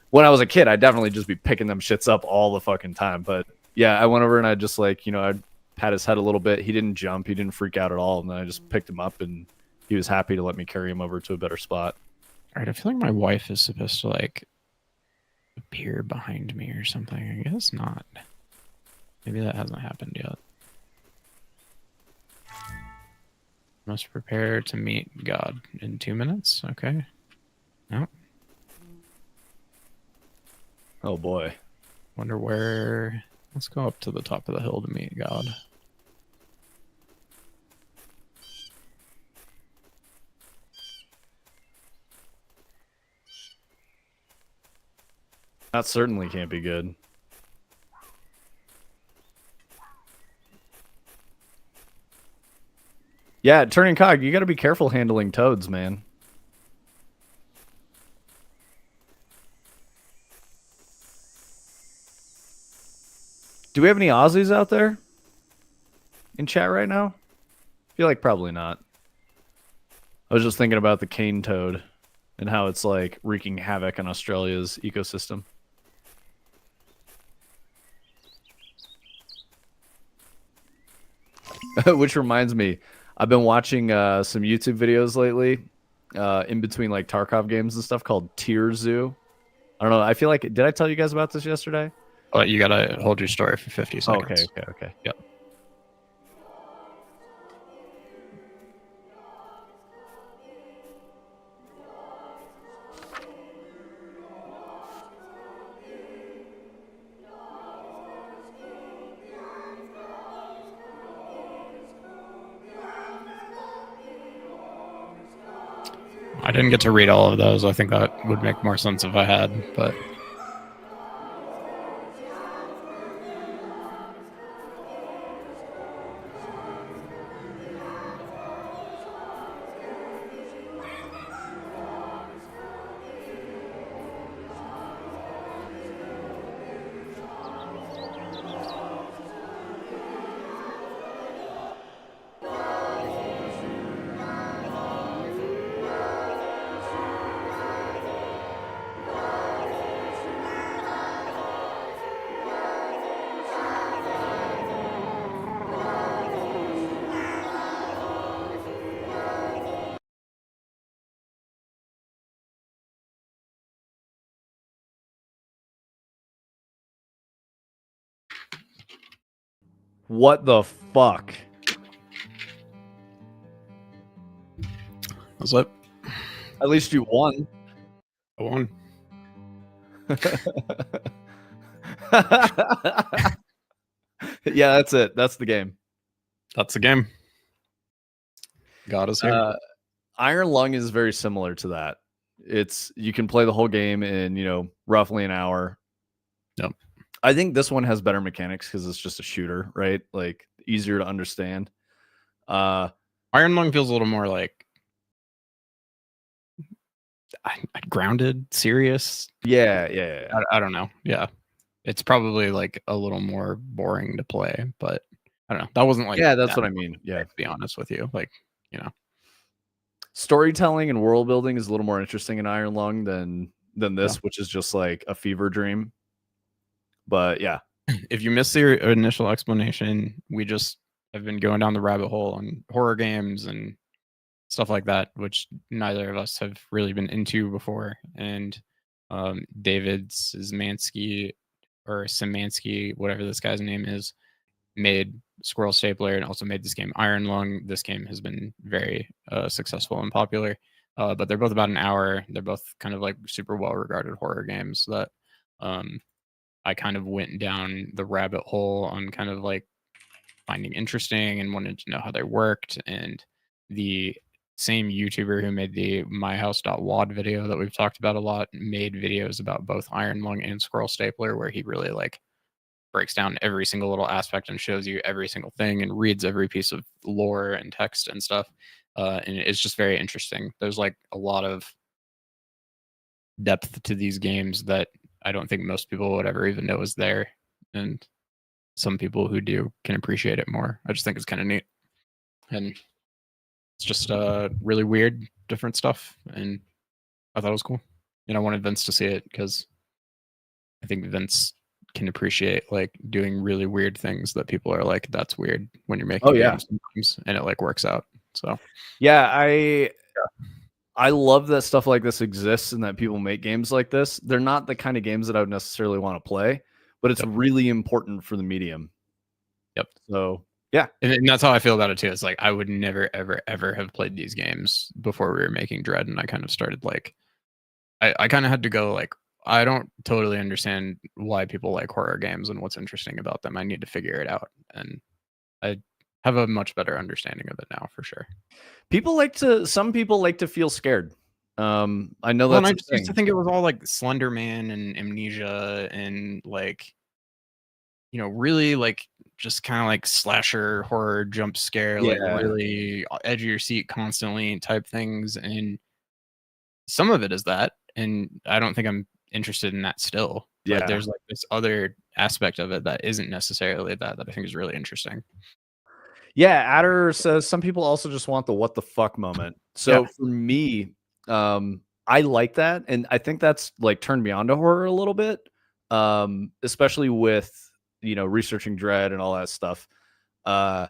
When I was a kid, I'd definitely just be picking them shits up all the fucking time. But yeah, I went over and I just like, I'd pat his head a little bit. He didn't jump. He didn't freak out at all. And then I just picked him up, and he was happy to let me carry him over to a better spot. All right, I feel like my wife is supposed to like appear behind me or something. I guess not. Maybe that hasn't happened yet. Must prepare to meet God in 2 minutes. Okay. No. Oh boy. Wonder where. Let's go up to the top of the hill to meet God. That certainly can't be good. Yeah, Turning Cog, you got to be careful handling toads, man. Do we have any Aussies out there in chat right now? I feel like probably not. I was just thinking about the cane toad and how it's like wreaking havoc on Australia's ecosystem. Which reminds me, I've been watching some YouTube videos lately in between like Tarkov games and stuff called Tier Zoo. I don't know. I feel like, did I tell you guys about this yesterday? But you gotta hold your story for 50 seconds. Okay. Yep. I didn't get to read all of those. I think that would make more sense if I had, but... What the fuck? What's up? At least you won. I won. Yeah, that's it. That's the game. That's the game. God is here. Iron Lung is very similar to that. You can play the whole game in, roughly an hour. Yep. I think this one has better mechanics because it's just a shooter, right? Like easier to understand. Iron Lung feels a little more like grounded, serious. Yeah. I don't know. Yeah, it's probably like a little more boring to play, but I don't know. That wasn't like That's that what I mean. Yeah. to be honest with you, like Storytelling and world building is a little more interesting in Iron Lung than this, which is just like a fever dream. But yeah. If you missed the initial explanation, we just have been going down the rabbit hole on horror games and stuff like that, which neither of us have really been into before. And David Szymanski or Szymanski, whatever this guy's name is, made Squirrel Stapler and also made this game Iron Lung. This game has been very successful and popular, but they're both about an hour. They're both kind of like super well regarded horror games that I kind of went down the rabbit hole on kind of like finding interesting and wanted to know how they worked. And the same YouTuber who made the myhouse.wad video that we've talked about a lot made videos about both Iron Lung and Squirrel Stapler, where he really like breaks down every single little aspect and shows you every single thing and reads every piece of lore and text and stuff. And it's just very interesting. There's like a lot of depth to these games that I don't think most people would ever even know is there. And some people who do can appreciate it more. I just think it's kind of neat. And it's just really weird, different stuff. And I thought it was cool. And I wanted Vince to see it because I think Vince can appreciate like doing really weird things that people are like, that's weird when you're making games sometimes, and it like works out. So yeah, I love that stuff like this exists and that people make games like this. They're not the kind of games that I would necessarily want to play, but it's really important for the medium. Yep. So yeah. And that's how I feel about it too. It's like I would never, ever, ever have played these games before we were making Dread, and I kind of started like I kind of had to go like, I don't totally understand why people like horror games and what's interesting about them. I need to figure it out. And I have a much better understanding of it now for sure. Some people like to feel scared. I know Well, that's and I just used to think it was all like Slender Man and Amnesia and like, really like just kind of like slasher horror jump scare, like really edge of your seat constantly type things. And some of it is that. And I don't think I'm interested in that still. But there's like this other aspect of it that isn't necessarily that I think is really interesting. Yeah, Adder says some people also just want the what the fuck moment. So for me, I like that, and I think that's like turned me on to horror a little bit, especially with researching Dread and all that stuff. I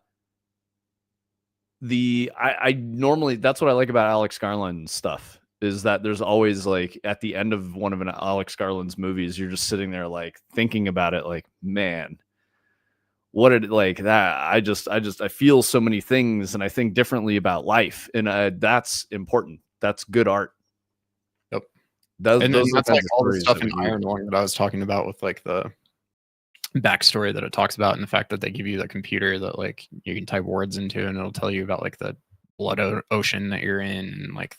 normally, that's what I like about Alex Garland stuff, is that there's always like at the end of one of an Alex Garland's movies, you're just sitting there like thinking about it, like, man, what did like that? I feel so many things, and I think differently about life, and that's important. That's good art. Yep. Those That's like all the stuff in Iron Lung that I was talking about with like the backstory that it talks about, and the fact that they give you the computer that like you can type words into, and it'll tell you about like the blood ocean that you're in, and like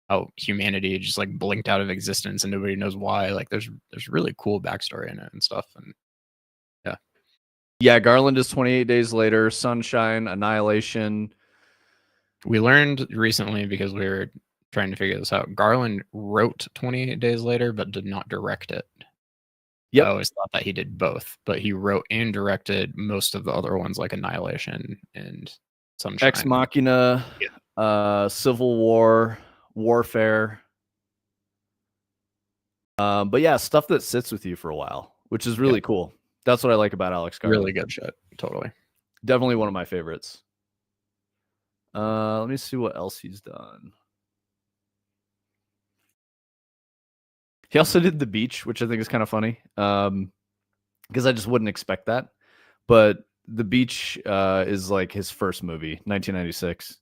how humanity just like blinked out of existence and nobody knows why. Like there's really cool backstory in it and stuff. And yeah, Garland is 28 Days Later, Sunshine, Annihilation. We learned recently, because we were trying to figure this out, Garland wrote 28 Days Later but did not direct it. I always thought that he did both, but he wrote and directed most of the other ones, like Annihilation and Sunshine. Ex Machina, Civil War, Warfare. But yeah, stuff that sits with you for a while, which is really cool. That's what I like about Alex Garland. Really good shit. Totally. Definitely one of my favorites. Let me see what else he's done. He also did The Beach, which I think is kind of funny, because I just wouldn't expect that. But The Beach is like his first movie, 1996.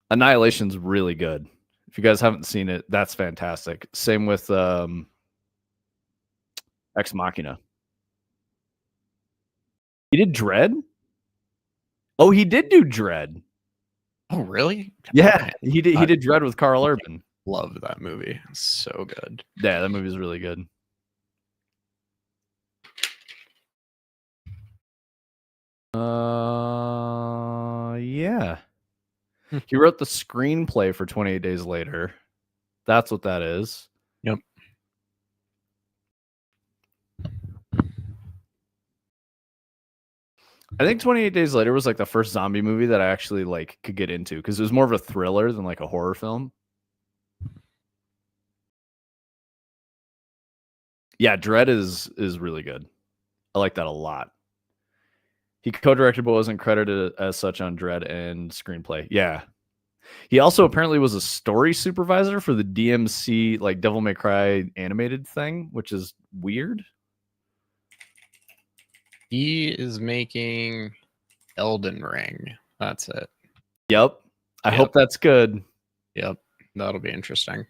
Annihilation's really good. If you guys haven't seen it, that's fantastic. Same with Ex Machina. He did Dread? Oh, he did do Dread. Oh, really? Yeah, Man, he did Dread with Carl Urban. love that movie. It's so good. Yeah, that movie's really good. Yeah. He wrote the screenplay for 28 Days Later. That's what that is. Yep. I think 28 Days Later was like the first zombie movie that I actually like could get into because it was more of a thriller than like a horror film. Yeah, Dread is really good. I like that a lot. He co-directed but wasn't credited as such on Dread and screenplay. Yeah. He also apparently was a story supervisor for the DMC like Devil May Cry animated thing, which is weird. He is making Elden Ring. That's it. Yep. I hope that's good. Yep. That'll be interesting.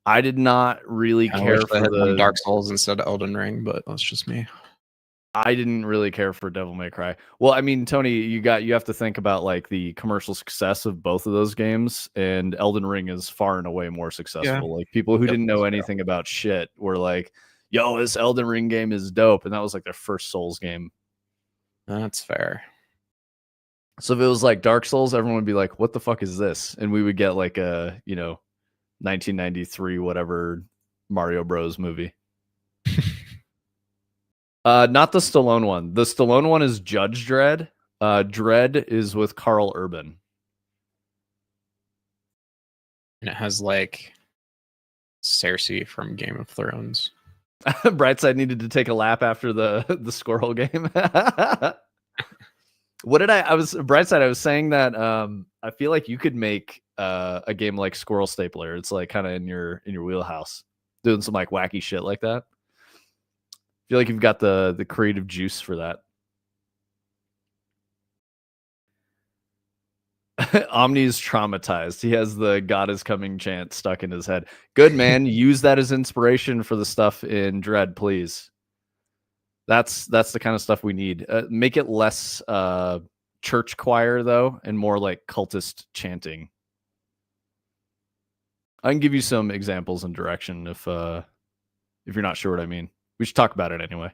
I did not really care I for had the Dark Souls instead of Elden Ring, but that's just me. I didn't really care for Devil May Cry. Well, I mean, Tony, you have to think about like the commercial success of both of those games, and Elden Ring is far and away more successful. Like people who didn't know anything about shit were like, "Yo, this Elden Ring game is dope," and that was like their first Souls game. That's fair. So if it was like Dark Souls, everyone would be like, "What the fuck is this?" And we would get like a 1993 whatever Mario Bros movie. Not the Stallone one. The Stallone one is Judge Dredd. Dredd is with Carl Urban. And it has like Cersei from Game of Thrones. Brightside needed to take a lap after the squirrel game. What did I was Brightside? I was saying that I feel like you could make a game like Squirrel Stapler. It's like kind of in your wheelhouse, doing some like wacky shit like that. I feel like you've got the creative juice for that. Omni's traumatized. He has the "God is coming" chant stuck in his head. Good, man. Use that as inspiration for the stuff in Dread, please. That's the kind of stuff we need. Make it less church choir though, and more like cultist chanting. I can give you some examples and direction if you're not sure what I mean. We should talk about it anyway.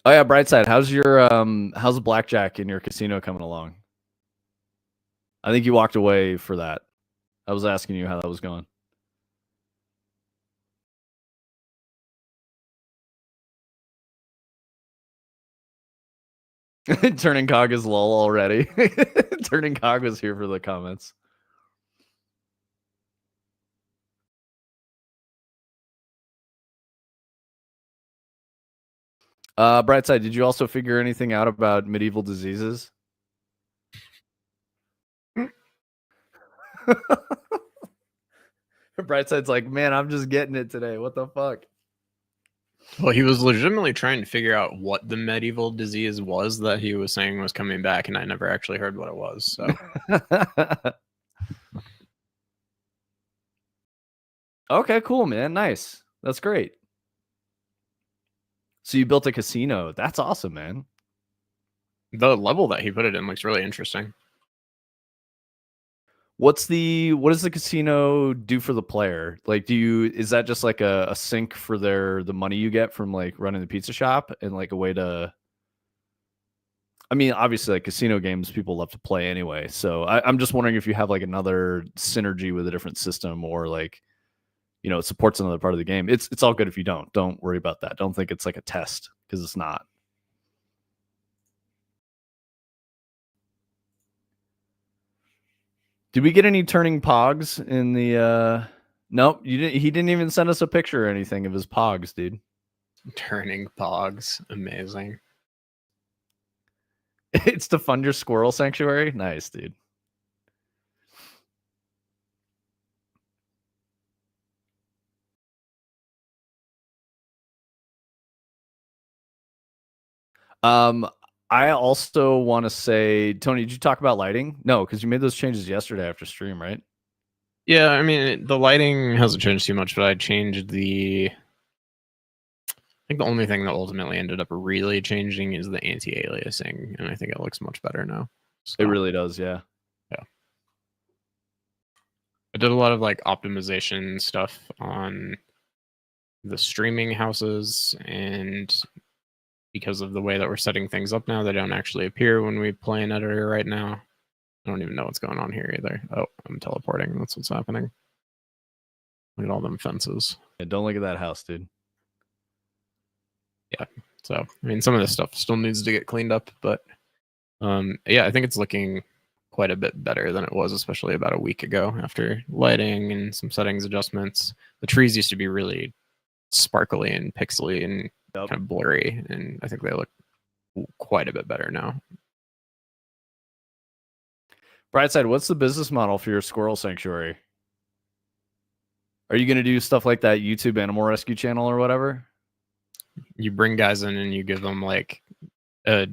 Oh yeah, Brightside. How's blackjack in your casino coming along? I think you walked away for that. I was asking you how that was going. Turning Cog is lol already. Turning Cog was here for the comments. Brightside, did you also figure anything out about medieval diseases? Brightside's like, man, I'm just getting it today. What the fuck? Well, he was legitimately trying to figure out what the medieval disease was that he was saying was coming back, and I never actually heard what it was. So, okay, cool, man. Nice. That's great. So you built a casino. That's awesome, man. the level that he put it in looks really interesting. What does the casino do for the player? Like, is that just like a sink for the money you get from like running the pizza shop, and like a way to? I mean, obviously, like casino games, people love to play anyway. So I'm just wondering if you have like another synergy with a different system, or like, it supports another part of the game. It's all good if you don't. Don't worry about that. Don't think it's like a test, because it's not. Did we get any turning pogs in the nope, you didn't. He didn't even send us a picture or anything of his pogs, dude. Turning pogs, amazing. It's to fund your squirrel sanctuary. Nice, dude. I also want to say, Tony, did you talk about lighting? No, because you made those changes yesterday after stream, right? Yeah, I mean, the lighting hasn't changed too much, but I changed I think the only thing that ultimately ended up really changing is the anti-aliasing, and I think it looks much better now. So, It really does, yeah. yeah. I did a lot of like optimization stuff on the streaming houses, and because of the way that we're setting things up now, they don't actually appear when we play an editor right now. I don't even know what's going on here either. Oh, I'm teleporting. That's what's happening. Look at all them fences. Yeah, don't look at that house, dude. Yeah. So, I mean, some of this stuff still needs to get cleaned up, but yeah, I think it's looking quite a bit better than it was, especially about a week ago after lighting and some settings adjustments. The trees used to be really sparkly and pixely and kind of blurry, and I think they look quite a bit better now. Brightside, what's the business model for your squirrel sanctuary? Are you going to do stuff like that YouTube animal rescue channel or whatever? You bring guys in and you give them like a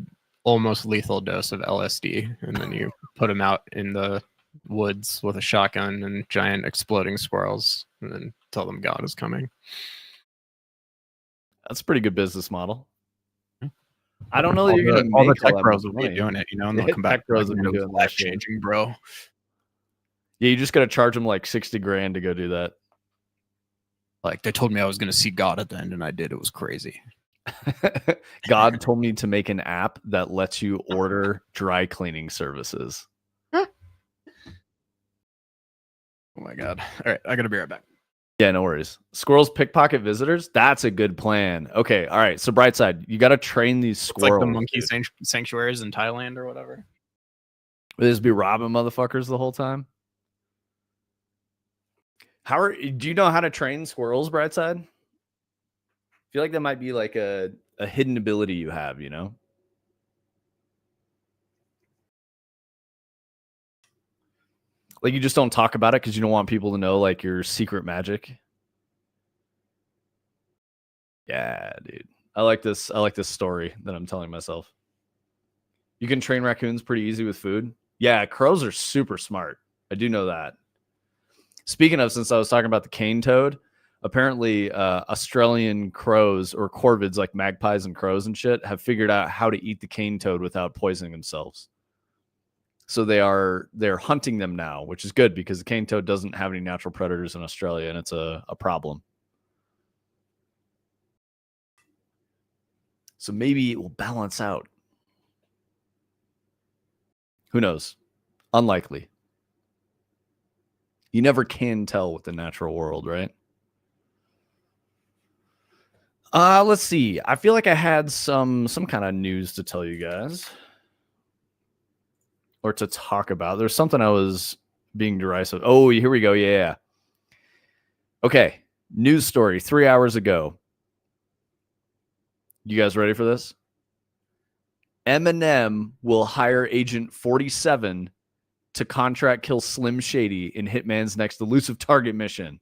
almost lethal dose of LSD, and then you put them out in the woods with a shotgun and giant exploding squirrels, and then tell them God is coming. That's a pretty good business model. I don't know that you're going to all the make tech all that bros much will be money. doing it, you know, and they'll come back Tech bros like, will be it was doing that shit. life-changing, bro. Yeah, you just got to charge them like 60 grand to go do that. Like, they told me I was going to see God at the end, and I did. It was crazy. God told me to make an app that lets you order dry cleaning services. Oh my God. All right, I got to be right back. Yeah, no worries. Squirrels pickpocket visitors? That's a good plan. Okay, all right. So Brightside, you got to train these squirrels. It's like the monkey sanctuaries in Thailand or whatever. Will this be robbing motherfuckers the whole time? Do you know how to train squirrels, Brightside? I feel like that might be like a hidden ability you have, you know? Like you just don't talk about it because you don't want people to know like your secret magic. Yeah, dude. I like this story that I'm telling myself. You can train raccoons pretty easy with food. Yeah, crows are super smart. I do know that. Speaking of, since I was talking about the cane toad, apparently Australian crows or corvids like magpies and crows and shit have figured out how to eat the cane toad without poisoning themselves. So they're hunting them now, which is good because the cane toad doesn't have any natural predators in Australia, and it's a problem. So maybe it will balance out. Who knows? Unlikely. You never can tell with the natural world, right? Let's see. I feel like I had some kind of news to tell you guys or to talk about. There's something I was being derisive. Oh, here we go. Yeah. Okay. News story 3 hours ago. You guys ready for this? Eminem will hire Agent 47 to contract kill Slim Shady in Hitman's next elusive target mission.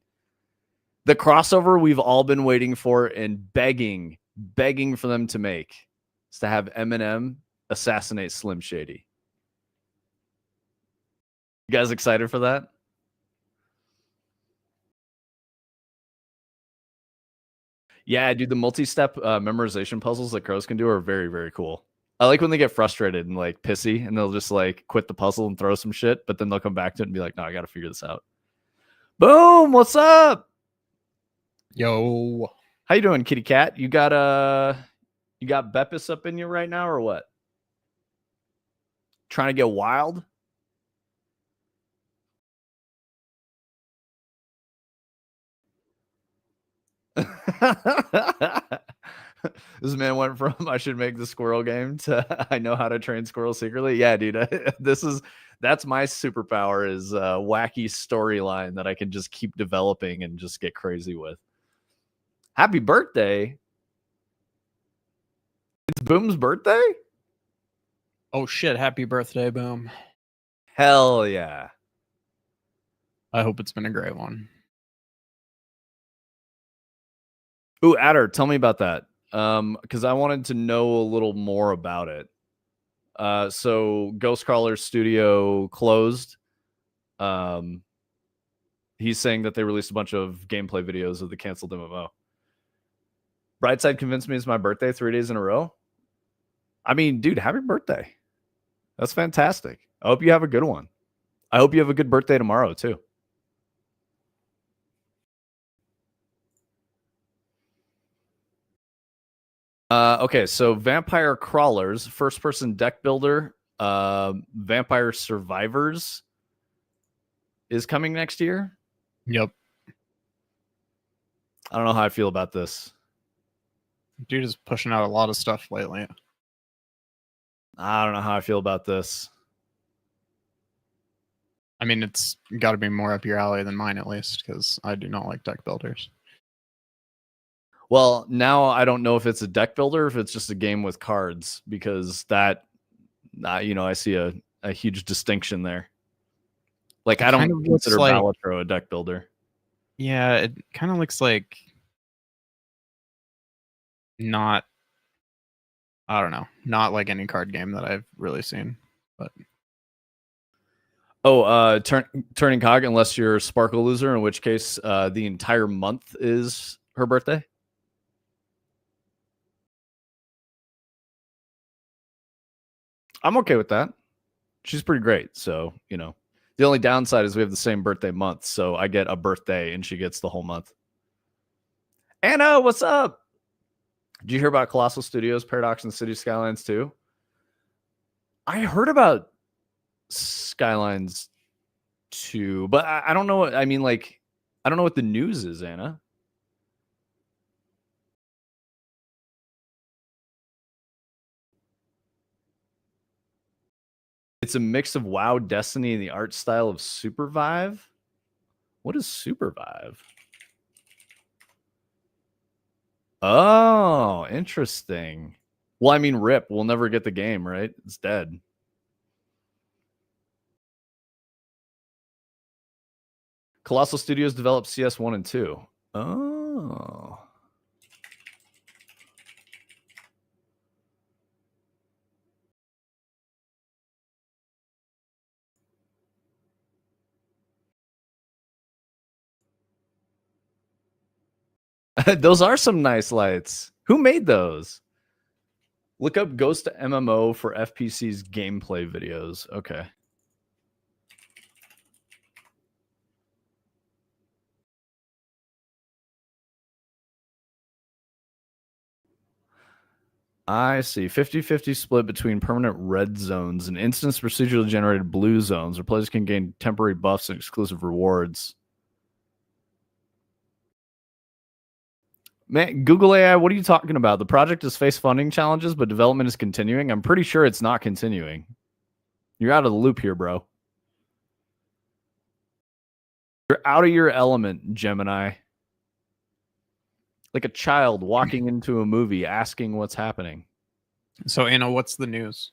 The crossover we've all been waiting for and begging for them to make is to have Eminem assassinate Slim Shady. You guys excited for that? Yeah, dude, the multi-step memorization puzzles that crows can do are very, very cool. I like when they get frustrated and like pissy and they'll just like quit the puzzle and throw some shit, but then they'll come back to it and be like, no, I got to figure this out. Boom, what's up? Yo. How you doing, kitty cat? You got Beppis up in you right now or what? Trying to get wild? This man went from I should make the squirrel game to I know how to train squirrels secretly. Yeah, dude. That's my superpower is a wacky storyline that I can just keep developing and just get crazy with. Happy birthday. It's Boom's birthday? Oh shit, happy birthday, Boom. Hell yeah. I hope it's been a great one. Ooh, Adder, tell me about that. because I wanted to know a little more about it. So Ghostcrawler Studio closed. He's saying that they released a bunch of gameplay videos of the canceled MMO. Brightside convinced me it's my birthday 3 days in a row. I mean, dude, happy birthday. That's fantastic. I hope you have a good one. I hope you have a good birthday tomorrow, too. Okay, so Vampire Crawlers, first-person deck builder, Vampire Survivors is coming next year. Yep. I don't know how I feel about this. Dude is pushing out a lot of stuff lately. I don't know how I feel about this. I mean, it's got to be more up your alley than mine, at least, because I do not like deck builders. Well, now I don't know if it's a deck builder, or if it's just a game with cards, because that, I see a huge distinction there. Like, I don't consider Balatro a deck builder. Yeah, it kind of looks like not, I don't know, not like any card game that I've really seen. But turning cog, unless you're a Sparkle loser, in which case the entire month is her birthday. I'm okay with that. She's pretty great. So, the only downside is we have the same birthday month. So I get a birthday and she gets the whole month. Anna, what's up? Did you hear about Colossal Studios, Paradox, and City Skylines 2? I heard about Skylines 2, but I don't know what, I mean, like, I don't know what the news is, Anna. It's a mix of WoW, Destiny, and the art style of Supervive. What is Supervive? Oh, interesting. Well, I mean, RIP. We'll never get the game, right? It's dead. Colossal Studios developed CS1 and 2. Oh. Those are some nice lights. Who made those? Look up Ghost MMO for FPC's gameplay videos. Okay. I see. 50-50 split between permanent red zones and instance procedurally generated blue zones where players can gain temporary buffs and exclusive rewards. Man, Google AI, what are you talking about? The project has faced funding challenges, but development is continuing. I'm pretty sure it's not continuing. You're out of the loop here, bro. You're out of your element, Gemini. Like a child walking into a movie asking what's happening. So, Anna, what's the news?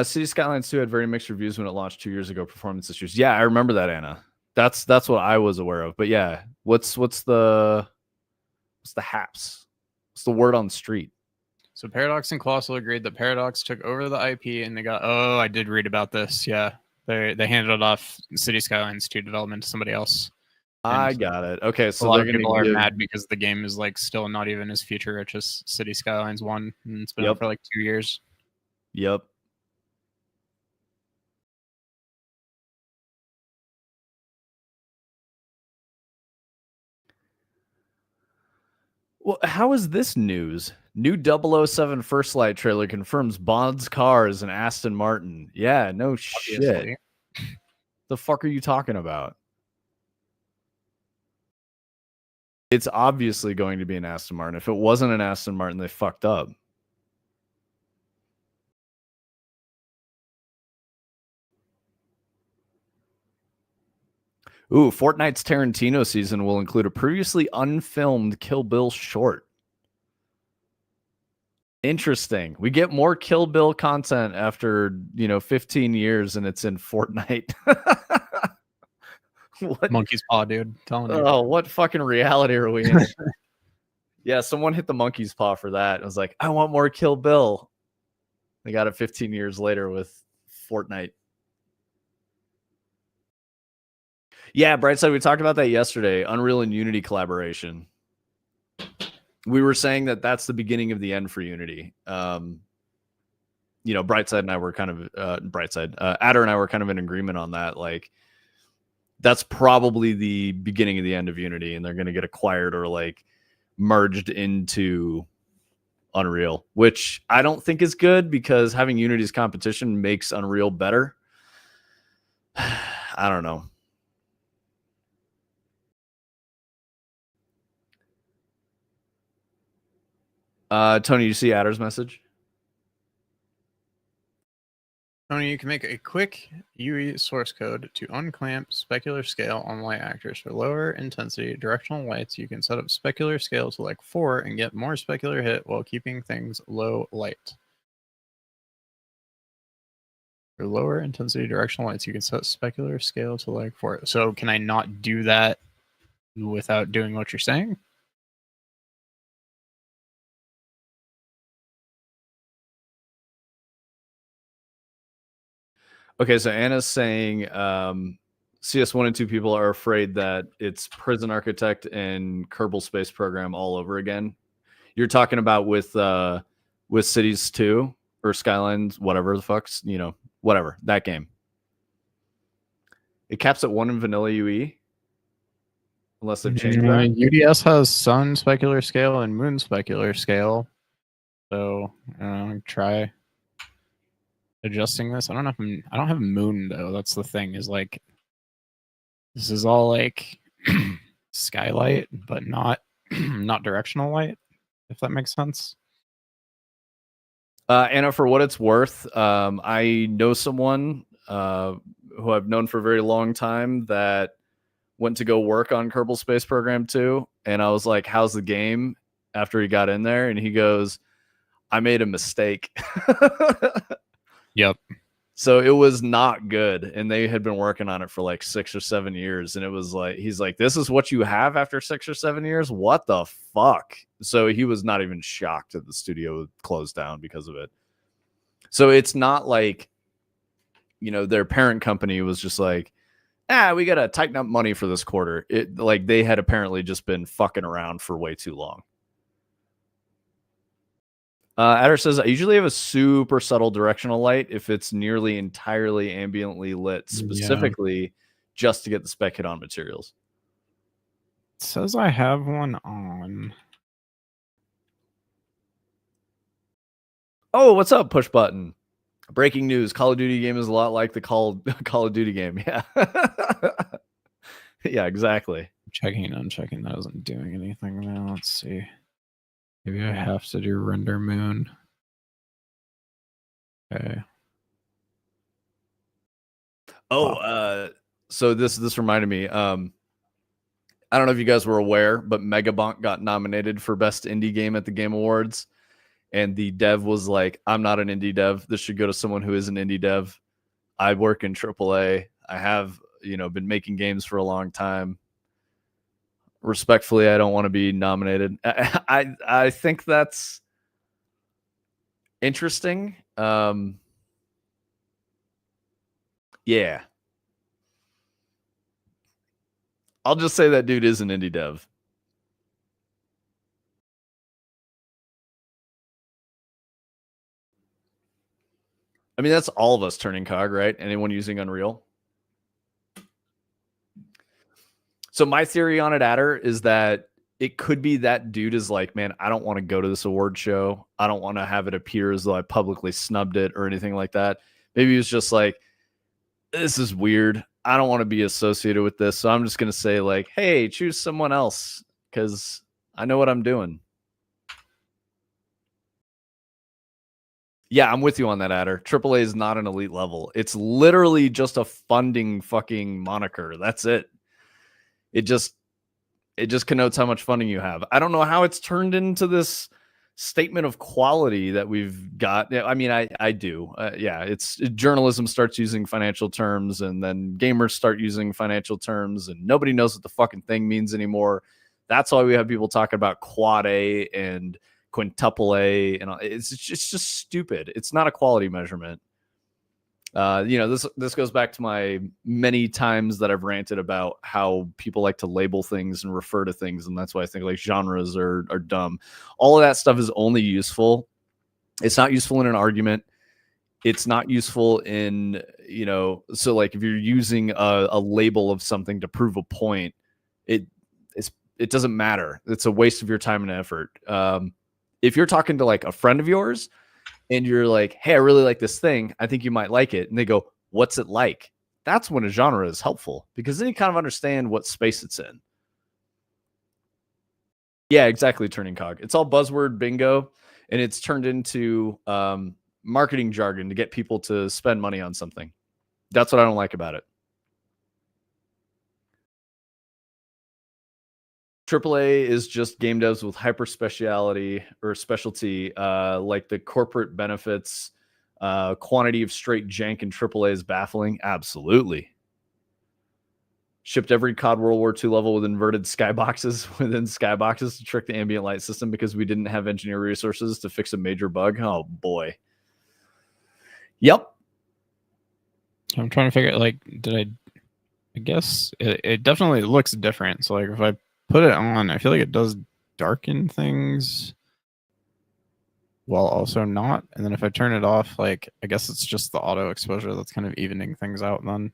City Skylines 2 had very mixed reviews when it launched 2 years ago. Performance issues. Yeah, I remember that, Anna. That's what I was aware of. But yeah, what's the haps? What's the word on the street? So Paradox and Colossal agreed that Paradox took over the IP and they got, oh, I did read about this. Yeah. They handed off City Skylines 2 development to somebody else. I got it. Okay, so a lot of people are mad because the game is like still not even as feature rich as City Skylines 1. And it's been out for like 2 years. Yep. Well, how is this news? New 007 First Light trailer confirms Bond's car is an Aston Martin. Yeah, no Obviously. shit. The fuck are you talking about? It's obviously going to be an Aston Martin. If it wasn't an Aston Martin, they fucked up. Ooh, Fortnite's Tarantino season will include a previously unfilmed Kill Bill short. Interesting. We get more Kill Bill content after, 15 years and it's in Fortnite. What? Monkey's paw, dude. Telling you. Oh, what fucking reality are we in? Yeah, someone hit the monkey's paw for that. It was like, I want more Kill Bill. They got it 15 years later with Fortnite. Yeah, Brightside, we talked about that yesterday. Unreal and Unity collaboration. We were saying that that's the beginning of the end for Unity. Brightside and I were kind of Adder and I were kind of in agreement on that. Like, that's probably the beginning of the end of Unity, and they're going to get acquired or like merged into Unreal, which I don't think is good because having Unity's competition makes Unreal better. I don't know. Tony, you see Adder's message? Tony, you can make a quick UE source code to unclamp specular scale on light actors for lower intensity directional lights. You can set up specular scale to like 4 and get more specular hit while keeping things low light. For lower intensity directional lights, you can set specular scale to like 4. So can I not do that without doing what you're saying? Okay, so Anna's saying CS1 and 2 people are afraid that it's Prison Architect and Kerbal Space Program all over again. You're talking about with Cities 2 or Skylines, whatever the fuck's, whatever, that game. It caps at 1 in vanilla UE. Unless they've changed that. UDS has sun specular scale and moon specular scale. So try adjusting this. I don't have moon though. That's the thing, is like this is all like skylight, but not directional light, if that makes sense. Anna, for what it's worth, I know someone who I've known for a very long time that went to go work on Kerbal Space Program 2, and I was like, how's the game after he got in there? And he goes, I made a mistake. Yep. So it was not good, and they had been working on it for like 6 or 7 years, and it was like, he's like, this is what you have after 6 or 7 years? What the fuck? So he was not even shocked that the studio closed down because of it. So it's not like, their parent company was just like, we got to tighten up money for this quarter. It like they had apparently just been fucking around for way too long. Adder says, I usually have a super subtle directional light if it's nearly entirely ambiently lit, specifically just to get the spec hit on materials. It says I have one on. Oh, what's up, push button? Breaking news. Call of Duty game is a lot like the Call of Duty game. Yeah. Yeah, exactly. Unchecking. That isn't doing anything now. Let's see. Maybe I have to do render moon. Okay. Oh, so this reminded me. I don't know if you guys were aware, but Megabonk got nominated for Best Indie Game at the Game Awards. And the dev was like, I'm not an indie dev. This should go to someone who is an indie dev. I work in AAA. I have, been making games for a long time. Respectfully, I don't want to be nominated. I think that's interesting. Yeah. I'll just say that dude is an indie dev. I mean, that's all of us turning cog, right? Anyone using Unreal? So my theory on it, Adder, is that it could be that dude is like, man, I don't want to go to this award show. I don't want to have it appear as though I publicly snubbed it or anything like that. Maybe he was just like, this is weird. I don't want to be associated with this. So I'm just going to say like, hey, choose someone else because I know what I'm doing. Yeah, I'm with you on that, Adder. AAA is not an elite level. It's literally just a funding fucking moniker. That's it. It just connotes how much funding you have. I don't know how it's turned into this statement of quality that we've got. I mean, I do. Yeah, it's journalism starts using financial terms, and then gamers start using financial terms, and nobody knows what the fucking thing means anymore. That's why we have people talking about quad A and quintuple A, and it's just stupid. It's not a quality measurement. This goes back to my many times that I've ranted about how people like to label things and refer to things, and that's why I think like genres are dumb. All of that stuff is only useful. It's not useful in an argument. It's not useful in, so like if you're using a label of something to prove a point, it doesn't matter. It's a waste of your time and effort. If you're talking to like a friend of yours and you're like, hey, I really like this thing, I think you might like it, and they go, what's it like? That's when a genre is helpful, because then you kind of understand what space it's in. Yeah, exactly, turning cog. It's all buzzword bingo, and it's turned into marketing jargon to get people to spend money on something. That's what I don't like about it. AAA is just game devs with hyper speciality or specialty, like the corporate benefits. Quantity of straight jank in AAA is baffling. Absolutely. Shipped every COD World War II level with inverted skyboxes within skyboxes to trick the ambient light system because we didn't have engineer resources to fix a major bug. Oh boy. Yep. I'm trying to figure like, I guess it definitely looks different. So like if I put it on, I feel like it does darken things while also not. And then if I turn it off, like I guess it's just the auto exposure that's kind of evening things out then.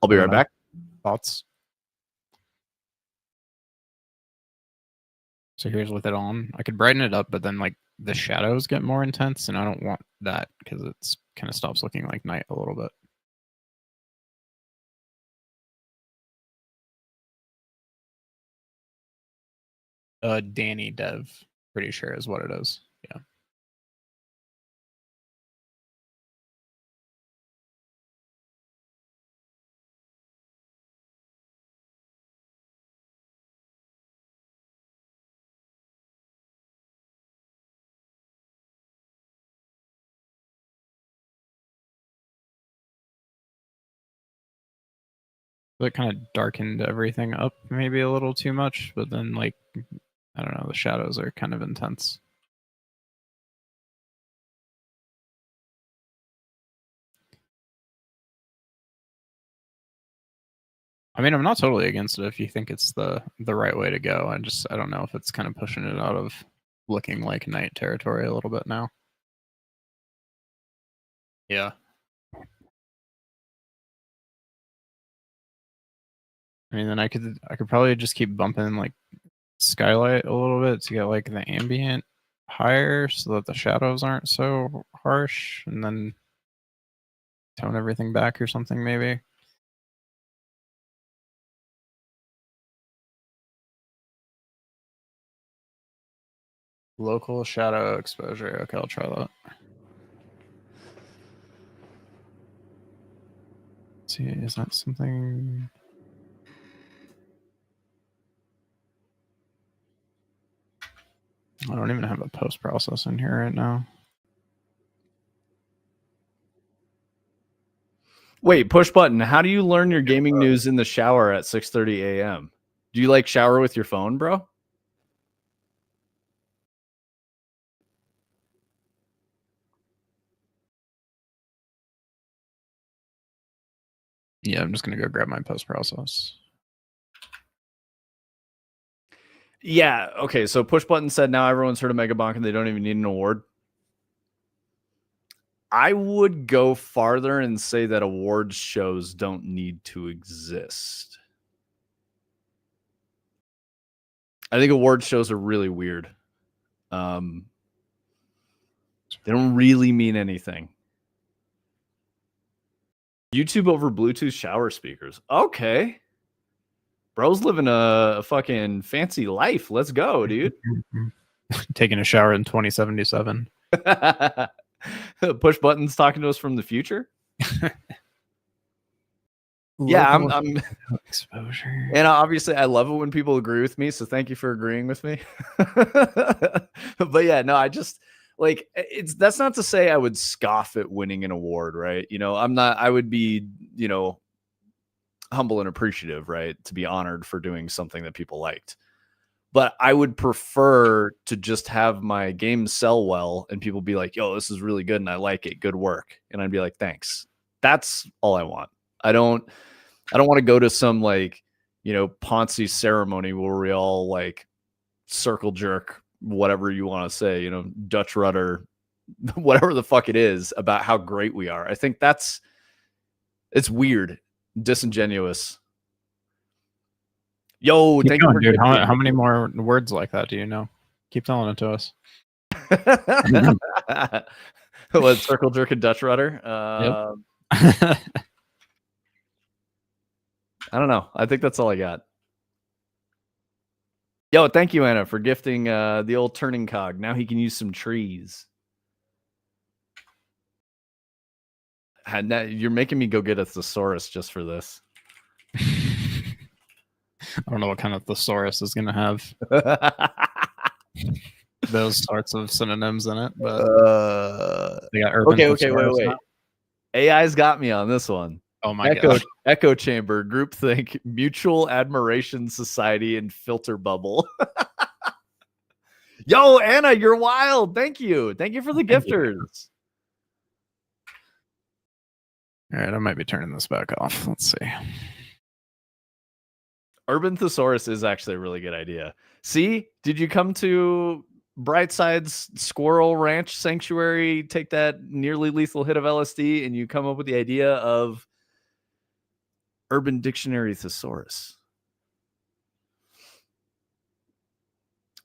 I'll be right back. Thoughts? So here's with it on. I could brighten it up, but then like the shadows get more intense, and I don't want that because it's kind of stops looking like night a little bit. Danny Dev, pretty sure is what it is. Yeah. It kind of darkened everything up maybe a little too much, but then like, I don't know, the shadows are kind of intense. I mean, I'm not totally against it if you think it's the right way to go. I don't know if it's kind of pushing it out of looking like night territory a little bit now. Yeah. I mean, then I could probably just keep bumping like skylight a little bit to get like the ambient higher so that the shadows aren't so harsh, and then tone everything back or something maybe. Local shadow exposure. Okay, I'll try that. Let's see, is that something? I don't even have a post process in here right now. Wait, push button. How do you learn your gaming news in the shower at 6:30 a.m.? Do you like shower with your phone, bro? Yeah, I'm just gonna go grab my post process. Yeah. Okay. So push button said now everyone's heard of Megabonk and they don't even need an award. I would go farther and say that awards shows don't need to exist. I think award shows are really weird. They don't really mean anything. YouTube over Bluetooth shower speakers. Okay. Bro's living a fucking fancy life. Let's go, dude. Taking a shower in 2077. Push buttons talking to us from the future. Yeah, Local I'm exposure. and obviously I love it when people agree with me, so thank you for agreeing with me. But yeah, no, I just like that's not to say I would scoff at winning an award, right? I would be, humble and appreciative, right? To be honored for doing something that people liked. But I would prefer to just have my game sell well and people be like, yo, this is really good and I like it. Good work. And I'd be like, thanks. That's all I want. I don't want to go to some Ponzi ceremony where we all like circle jerk, whatever you want to say, Dutch rudder, whatever the fuck it is about how great we are. I think it's weird, disingenuous. Yo, Keep thank you going, for dude. How gifting. many more words like that do you know? Keep telling it to us. What, circle jerk and Dutch rudder? Yep. I don't know. I think that's all I got. Yo, thank you, Anna, for gifting the old turning cog. Now he can use some trees. You're making me go get a thesaurus just for this. I don't know what kind of thesaurus is going to have those sorts of synonyms in it, but they got urban okay, wait. now. AI's got me on this one. Oh my god. Echo chamber, groupthink, mutual admiration society, and filter bubble. Yo, Anna, you're wild. Thank you. Thank you for the gifters. All right, I might be turning this back off. Let's see. Urban thesaurus is actually a really good idea. See, did you come to Brightside's Squirrel Ranch Sanctuary, take that nearly lethal hit of LSD, and you come up with the idea of Urban Dictionary thesaurus?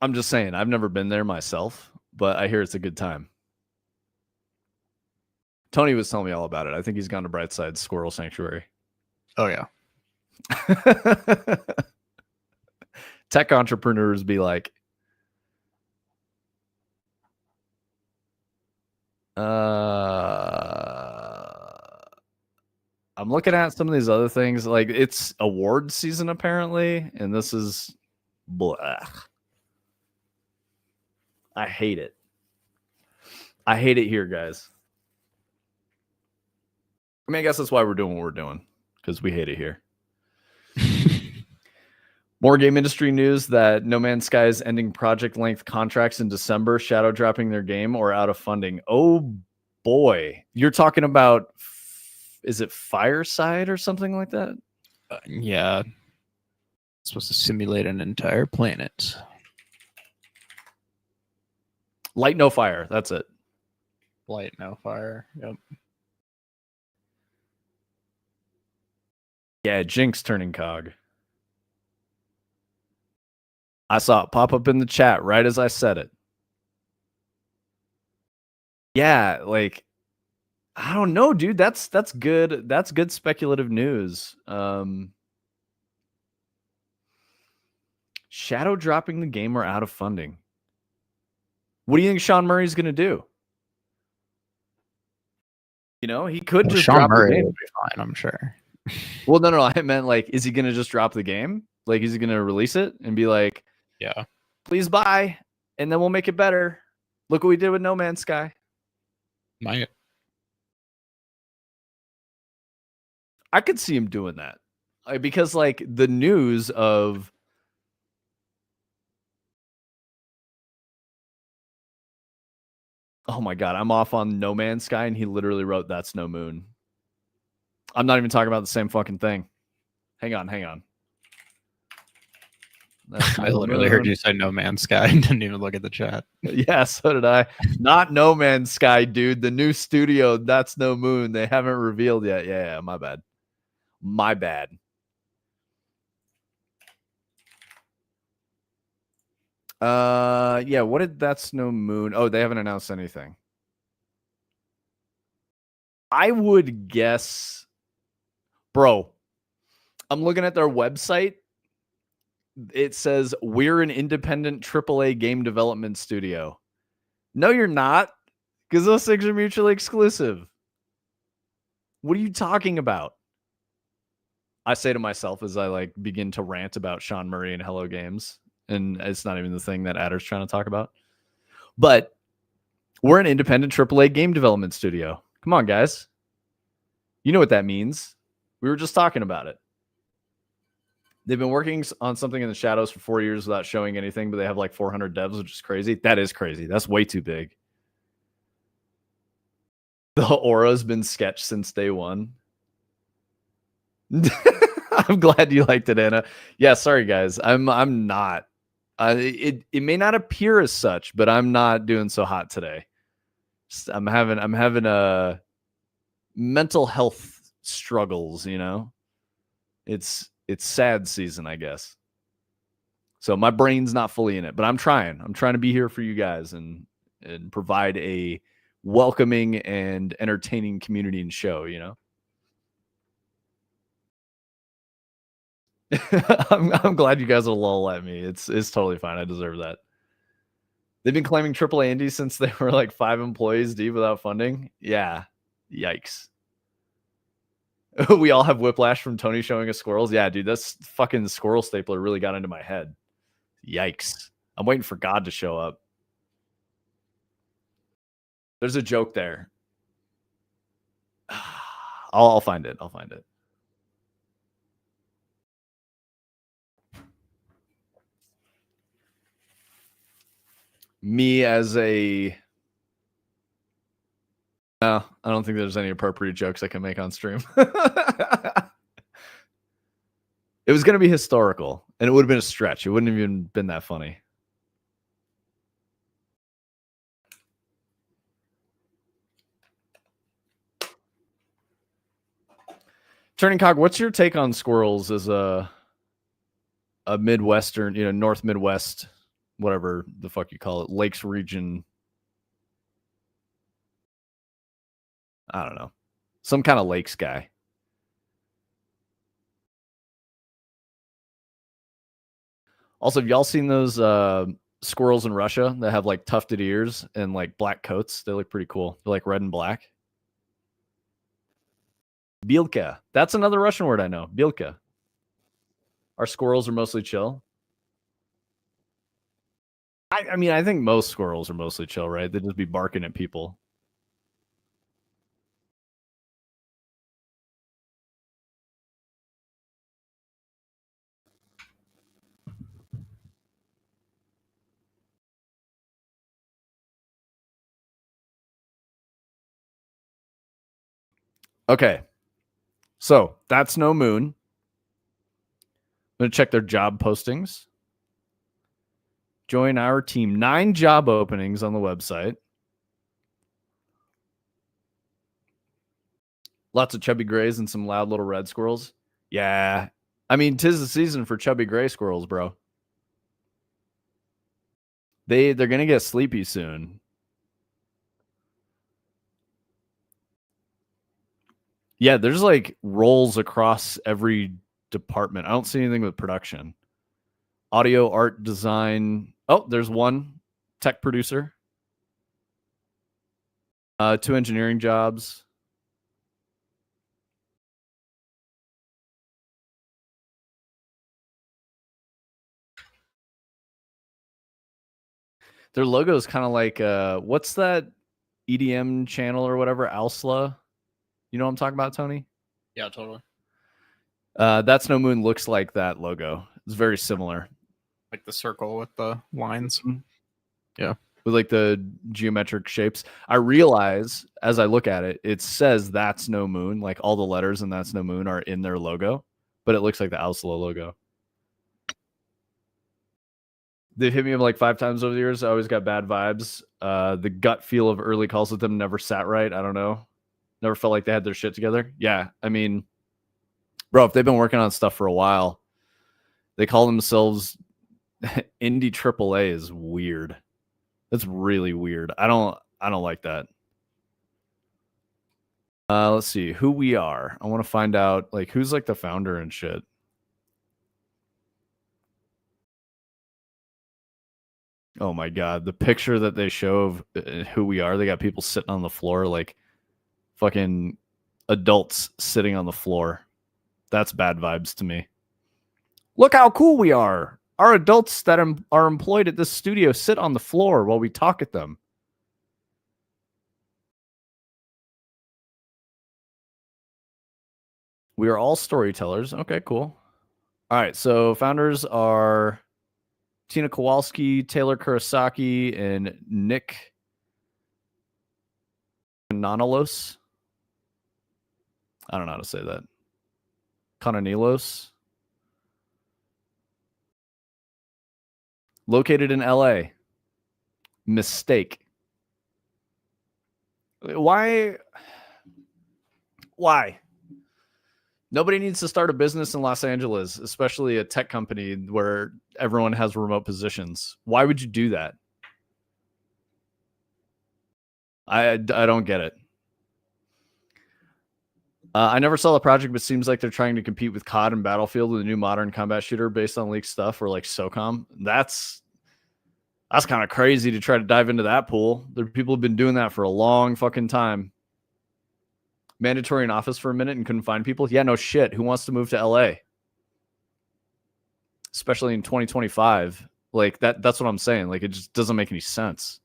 I'm just saying, I've never been there myself, but I hear it's a good time. Tony was telling me all about it. I think he's gone to Brightside's Squirrel Sanctuary. Oh yeah. Tech entrepreneurs be like, I'm looking at some of these other things. Like, it's award season apparently, and this is blah. I hate it. I hate it here, guys. I mean, I guess that's why we're doing what we're doing, because we hate it here. More game industry news that No Man's Sky is ending project length contracts in December, shadow dropping their game, or out of funding. Oh boy. You're talking about, is it Fireside or something like that? Yeah. It's supposed to simulate an entire planet. Light, no fire. That's it. Light, no fire. Yep. Yeah, Jinx turning cog. I saw it pop up in the chat right as I said it. Yeah, like, I don't know, dude. That's good. That's good speculative news. Shadow dropping the game or out of funding. What do you think Sean Murray's going to do? He could just Sean drop Murray the game. will be fine, I'm sure. Well, no. I meant, like, is he going to just drop the game? Like, is he going to release it and be like, yeah, please buy, and then we'll make it better. Look what we did with No Man's Sky. Might. I could see him doing that, because like the news of, oh my god, I'm off on No Man's Sky, and he literally wrote "That's no moon." I'm not even talking about the same fucking thing. Hang on. I literally heard you say No Man's Sky and didn't even look at the chat. Yeah, so did I. Not No Man's Sky, dude. The new studio, That's No Moon. They haven't revealed yet. Yeah, my bad. Yeah, what did That's No Moon? Oh, they haven't announced anything. I would guess, bro, I'm looking at their website. It says, we're an independent AAA game development studio. No, you're not, because those things are mutually exclusive. What are you talking about? I say to myself as I like begin to rant about Sean Murray and Hello Games, and it's not even the thing that Adder's trying to talk about. But we're an independent AAA game development studio. Come on, guys. You know what that means. We were just talking about it. They've been working on something in the shadows for 4 years without showing anything, but they have like 400 devs, which is crazy. That is crazy. That's way too big. The aura's been sketched since day one. I'm glad you liked it, Anna. Yeah, sorry guys. I'm not. It may not appear as such, but I'm not doing so hot today. I'm having a mental health struggles, you know. It's sad season, I guess. So my brain's not fully in it, but I'm trying. I'm trying to be here for you guys and provide a welcoming and entertaining community and show, you know. I'm glad you guys will lull at me. It's totally fine. I deserve that. They've been claiming AAA indies since they were like 5 employees deep without funding. Yeah. Yikes. We all have whiplash from Tony showing us squirrels. Yeah, dude, that's fucking squirrel stapler really got into my head. Yikes. I'm waiting for God to show up. There's a joke there. I'll find it. I'll find it. Me as a... No, I don't think there's any appropriate jokes I can make on stream. It was going to be historical, and it would have been a stretch. It wouldn't have even been that funny. Turning Cog, what's your take on squirrels as a Midwestern, you know, North Midwest, whatever the fuck you call it, Lakes region? I don't know. Some kind of lakes guy. Also, have y'all seen those squirrels in Russia that have like tufted ears and like black coats? They look pretty cool. They're like red and black. Bilka. That's another Russian word I know. Bilka. Our squirrels are mostly chill. I mean, I think most squirrels are mostly chill, right? They just be barking at people. Okay. So that's no moon. I'm going to check their job postings. Join our team. 9 job openings on the website. Lots of chubby grays and some loud little red squirrels. Yeah. I mean, 'tis the season for chubby gray squirrels, bro. They're going to get sleepy soon. Yeah, there's like roles across every department. I don't see anything with production. Audio, art, design. Oh, there's one tech producer. 2 engineering jobs. Their logo is kind of like what's that EDM channel or whatever, Alsla? You know what I'm talking about, Tony? Yeah, totally. That's No Moon looks like that logo. It's very similar. Like the circle with the lines. Mm-hmm. Yeah. With like the geometric shapes. I realize as I look at it, it says That's No Moon. Like all the letters in That's No Moon are in their logo, but it looks like the Alsla logo. They've hit me up like 5 times over the years. I always got bad vibes. The gut feel of early calls with them never sat right. I don't know. Never felt like they had their shit together. Yeah, I mean, bro, if they've been working on stuff for a while, they call themselves indie AAA is weird. That's really weird. I don't like that. Let's see who we are. I want to find out like who's like the founder and shit. Oh my god, the picture that they show of who we are, they got people sitting on the floor like fucking adults sitting on the floor. That's bad vibes to me. Look how cool we are. Our adults that are employed at this studio sit on the floor while we talk at them. We are all storytellers. Okay, cool. All right, so founders are Tina Kowalski, Taylor Kurosaki, and Nick Kananelos. I don't know how to say that. Kananelos. Located in LA. Mistake. Why? Nobody needs to start a business in Los Angeles, especially a tech company where everyone has remote positions. Why would you do that? I don't get it. I never saw the project, but seems like they're trying to compete with COD and Battlefield with a new modern combat shooter based on leaked stuff, or like SOCOM. That's kind of crazy to try to dive into that pool. There people have been doing that for a long fucking time. Mandatory in office for a minute and couldn't find people. Yeah, no shit. Who wants to move to LA? Especially in 2025. Like that's what I'm saying. Like it just doesn't make any sense.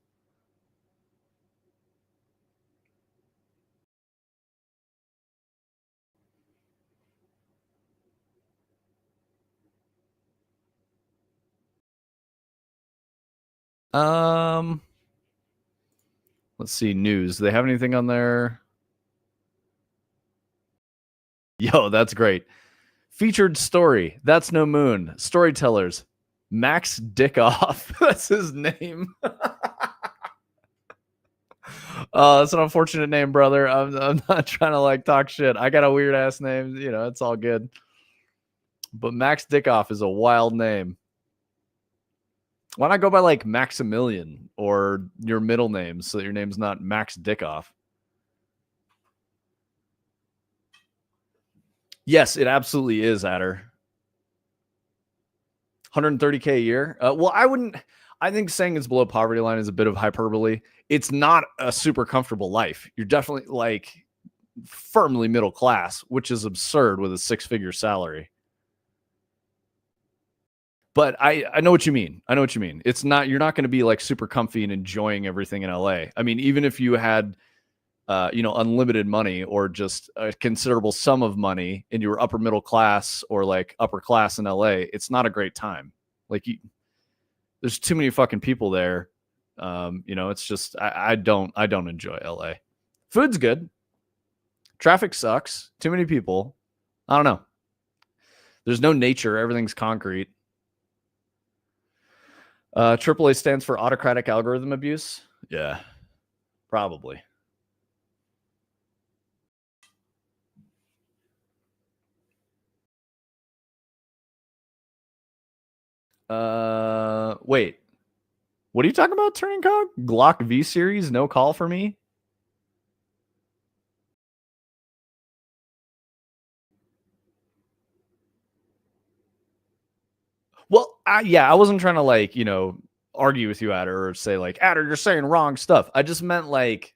Let's see, news. Do they have anything on there? Yo, that's great. Featured story. That's no moon. Storytellers. Max Dickoff. That's his name. That's an unfortunate name, brother. I'm not trying to like talk shit. I got a weird ass name. You know, it's all good. But Max Dickoff is a wild name. Why not go by like Maximilian or your middle name so that your name's not Max Dickoff? Yes, it absolutely is, Adder. 130K a year. Well, I think saying it's below poverty line is a bit of hyperbole. It's not a super comfortable life. You're definitely like firmly middle class, which is absurd with a 6-figure salary. But I know what you mean. I know what you mean. It's not, you're not going to be like super comfy and enjoying everything in LA. I mean, even if you had, unlimited money or just a considerable sum of money and you were upper middle class or like upper class in LA, it's not a great time. Like there's too many fucking people there. It's just, I don't enjoy LA. Food's good. Traffic sucks. Too many people. I don't know. There's no nature. Everything's concrete. AAA stands for autocratic algorithm abuse. Yeah, probably. Wait. What are you talking about, Turning Cog? Glock V series, no call for me? Well, I wasn't trying to like, argue with you, Adder, or say like, Adder, you're saying wrong stuff. I just meant like,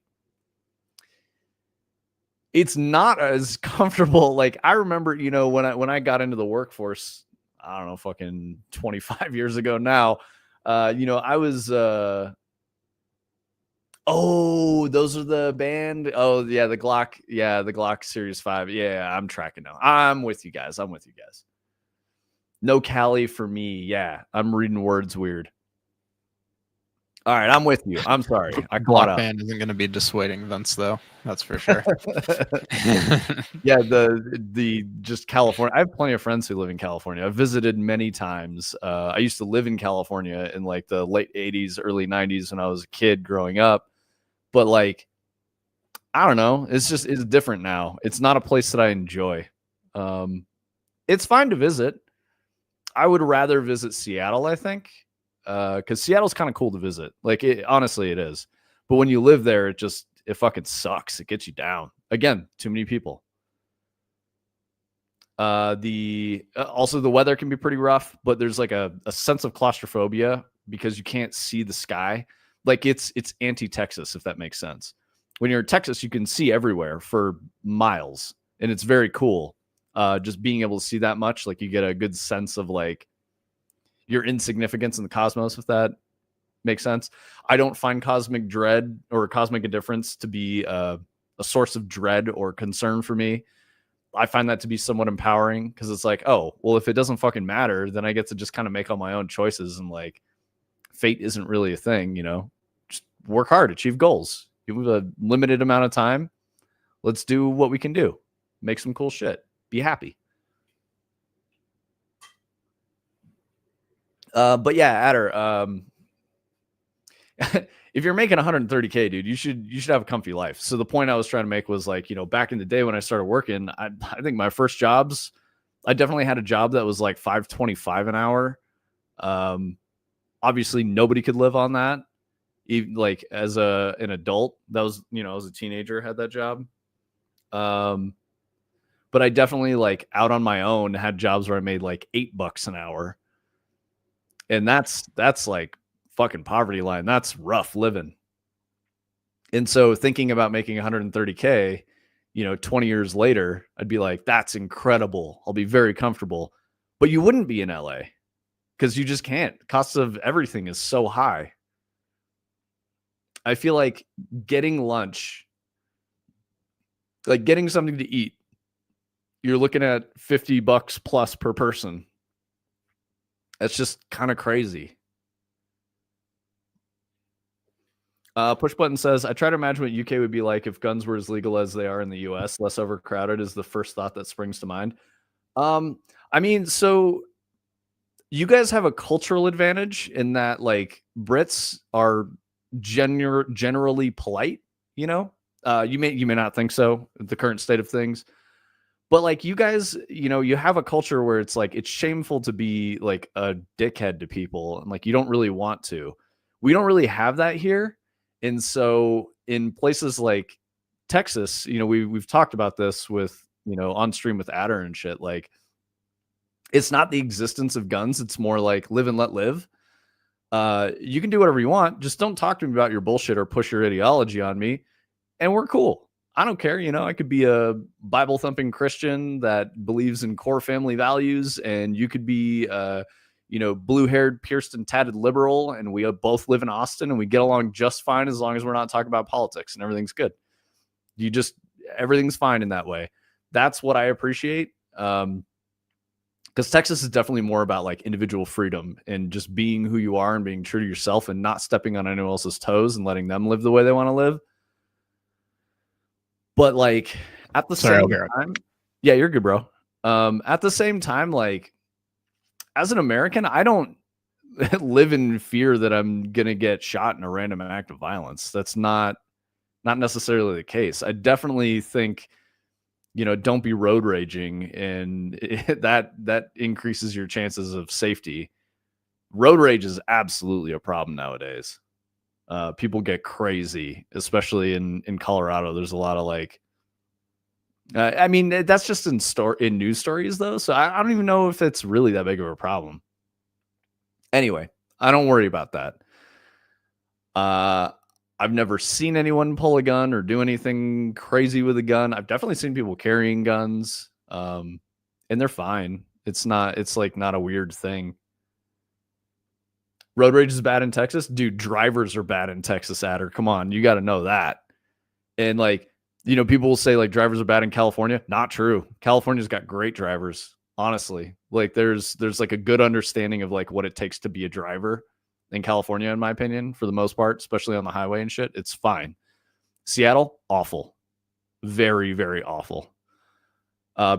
it's not as comfortable. Like I remember, when I got into the workforce, I don't know, fucking 25 years ago now, I was, oh, those are the band. Oh yeah, the Glock. Yeah, the Glock Series 5. Yeah, I'm tracking now. I'm with you guys. No Cali for me. Yeah, I'm reading words weird. All right, I'm with you. I'm sorry. I caught up. Block ban isn't going to be dissuading Vince, though. That's for sure. Yeah, the just California. I have plenty of friends who live in California. I've visited many times. I used to live in California in like the late 80s, early 90s when I was a kid growing up. But like, I don't know. It's different now. It's not a place that I enjoy. It's fine to visit. I would rather visit Seattle, I think, because Seattle's kind of cool to visit. Like, honestly, it is. But when you live there, it fucking sucks. It gets you down. Again, too many people. Also the weather can be pretty rough, but there's like a sense of claustrophobia because you can't see the sky. Like it's anti-Texas, if that makes sense. When you're in Texas, you can see everywhere for miles, and it's very cool. Just being able to see that much, like you get a good sense of like your insignificance in the cosmos, if that makes sense. I don't find cosmic dread or cosmic indifference to be a source of dread or concern for me. I find that to be somewhat empowering because it's like, oh, well, if it doesn't fucking matter, then I get to just kind of make all my own choices, and like fate isn't really a thing, you know. Just work hard, achieve goals. You have a limited amount of time. Let's do what we can do. Make some cool shit. Be happy. But yeah, Adder, if you're making 130K, dude, you should have a comfy life. So the point I was trying to make was like, you know, back in the day when I started working, I think my first jobs, I definitely had a job that was like $5.25 an hour. Obviously nobody could live on that. Even like as an adult, that was, you know, as a teenager had that job. But I definitely like out on my own had jobs where I made like $8 an hour. And that's like fucking poverty line. That's rough living. And so thinking about making 130K, you know, 20 years later, I'd be like, that's incredible. I'll be very comfortable. But you wouldn't be in LA because you just can't. Cost of everything is so high. I feel like getting lunch, like getting something to eat, you're looking at $50 plus per person. That's just kind of crazy. Push button says, I try to imagine what UK would be like if guns were as legal as they are in the US. Less overcrowded is the first thought that springs to mind. I mean, so you guys have a cultural advantage in that like Brits are generally polite, you know? You may not think so, the current state of things. But like you guys, you know, you have a culture where it's like it's shameful to be like a dickhead to people, and like you don't really want to. We don't really have that here. And so in places like Texas, you know, we've talked about this with, you know, on stream with Adder and shit. Like it's not the existence of guns, it's more like live and let live. You can do whatever you want, just don't talk to me about your bullshit or push your ideology on me, and we're cool. I don't care. You know, I could be a Bible thumping Christian that believes in core family values, and you could be, you know, blue haired, pierced and tatted liberal, and we both live in Austin and we get along just fine as long as we're not talking about politics and everything's good. Everything's fine in that way. That's what I appreciate. Because Texas is definitely more about like individual freedom and just being who you are and being true to yourself and not stepping on anyone else's toes and letting them live the way they want to live. But like at the same time, yeah, you're good, bro. At the same time, like as an American, I don't live in fear that I'm gonna get shot in a random act of violence. That's not necessarily the case. I definitely think, you know, don't be road raging, and that increases your chances of safety. Road rage is absolutely a problem nowadays. People get crazy, especially in Colorado. There's a lot of like, I mean, that's just in news stories though. So I don't even know if it's really that big of a problem. Anyway, I don't worry about that. I've never seen anyone pull a gun or do anything crazy with a gun. I've definitely seen people carrying guns, and they're fine. It's like not a weird thing. Road rage is bad in Texas. Dude, drivers are bad in Texas, Adder. Come on, you got to know that. And like, you know, people will say like drivers are bad in California. Not true. California's got great drivers, honestly. Like there's like a good understanding of like what it takes to be a driver in California, in my opinion, for the most part, especially on the highway and shit. It's fine. Seattle, awful. Very, very awful.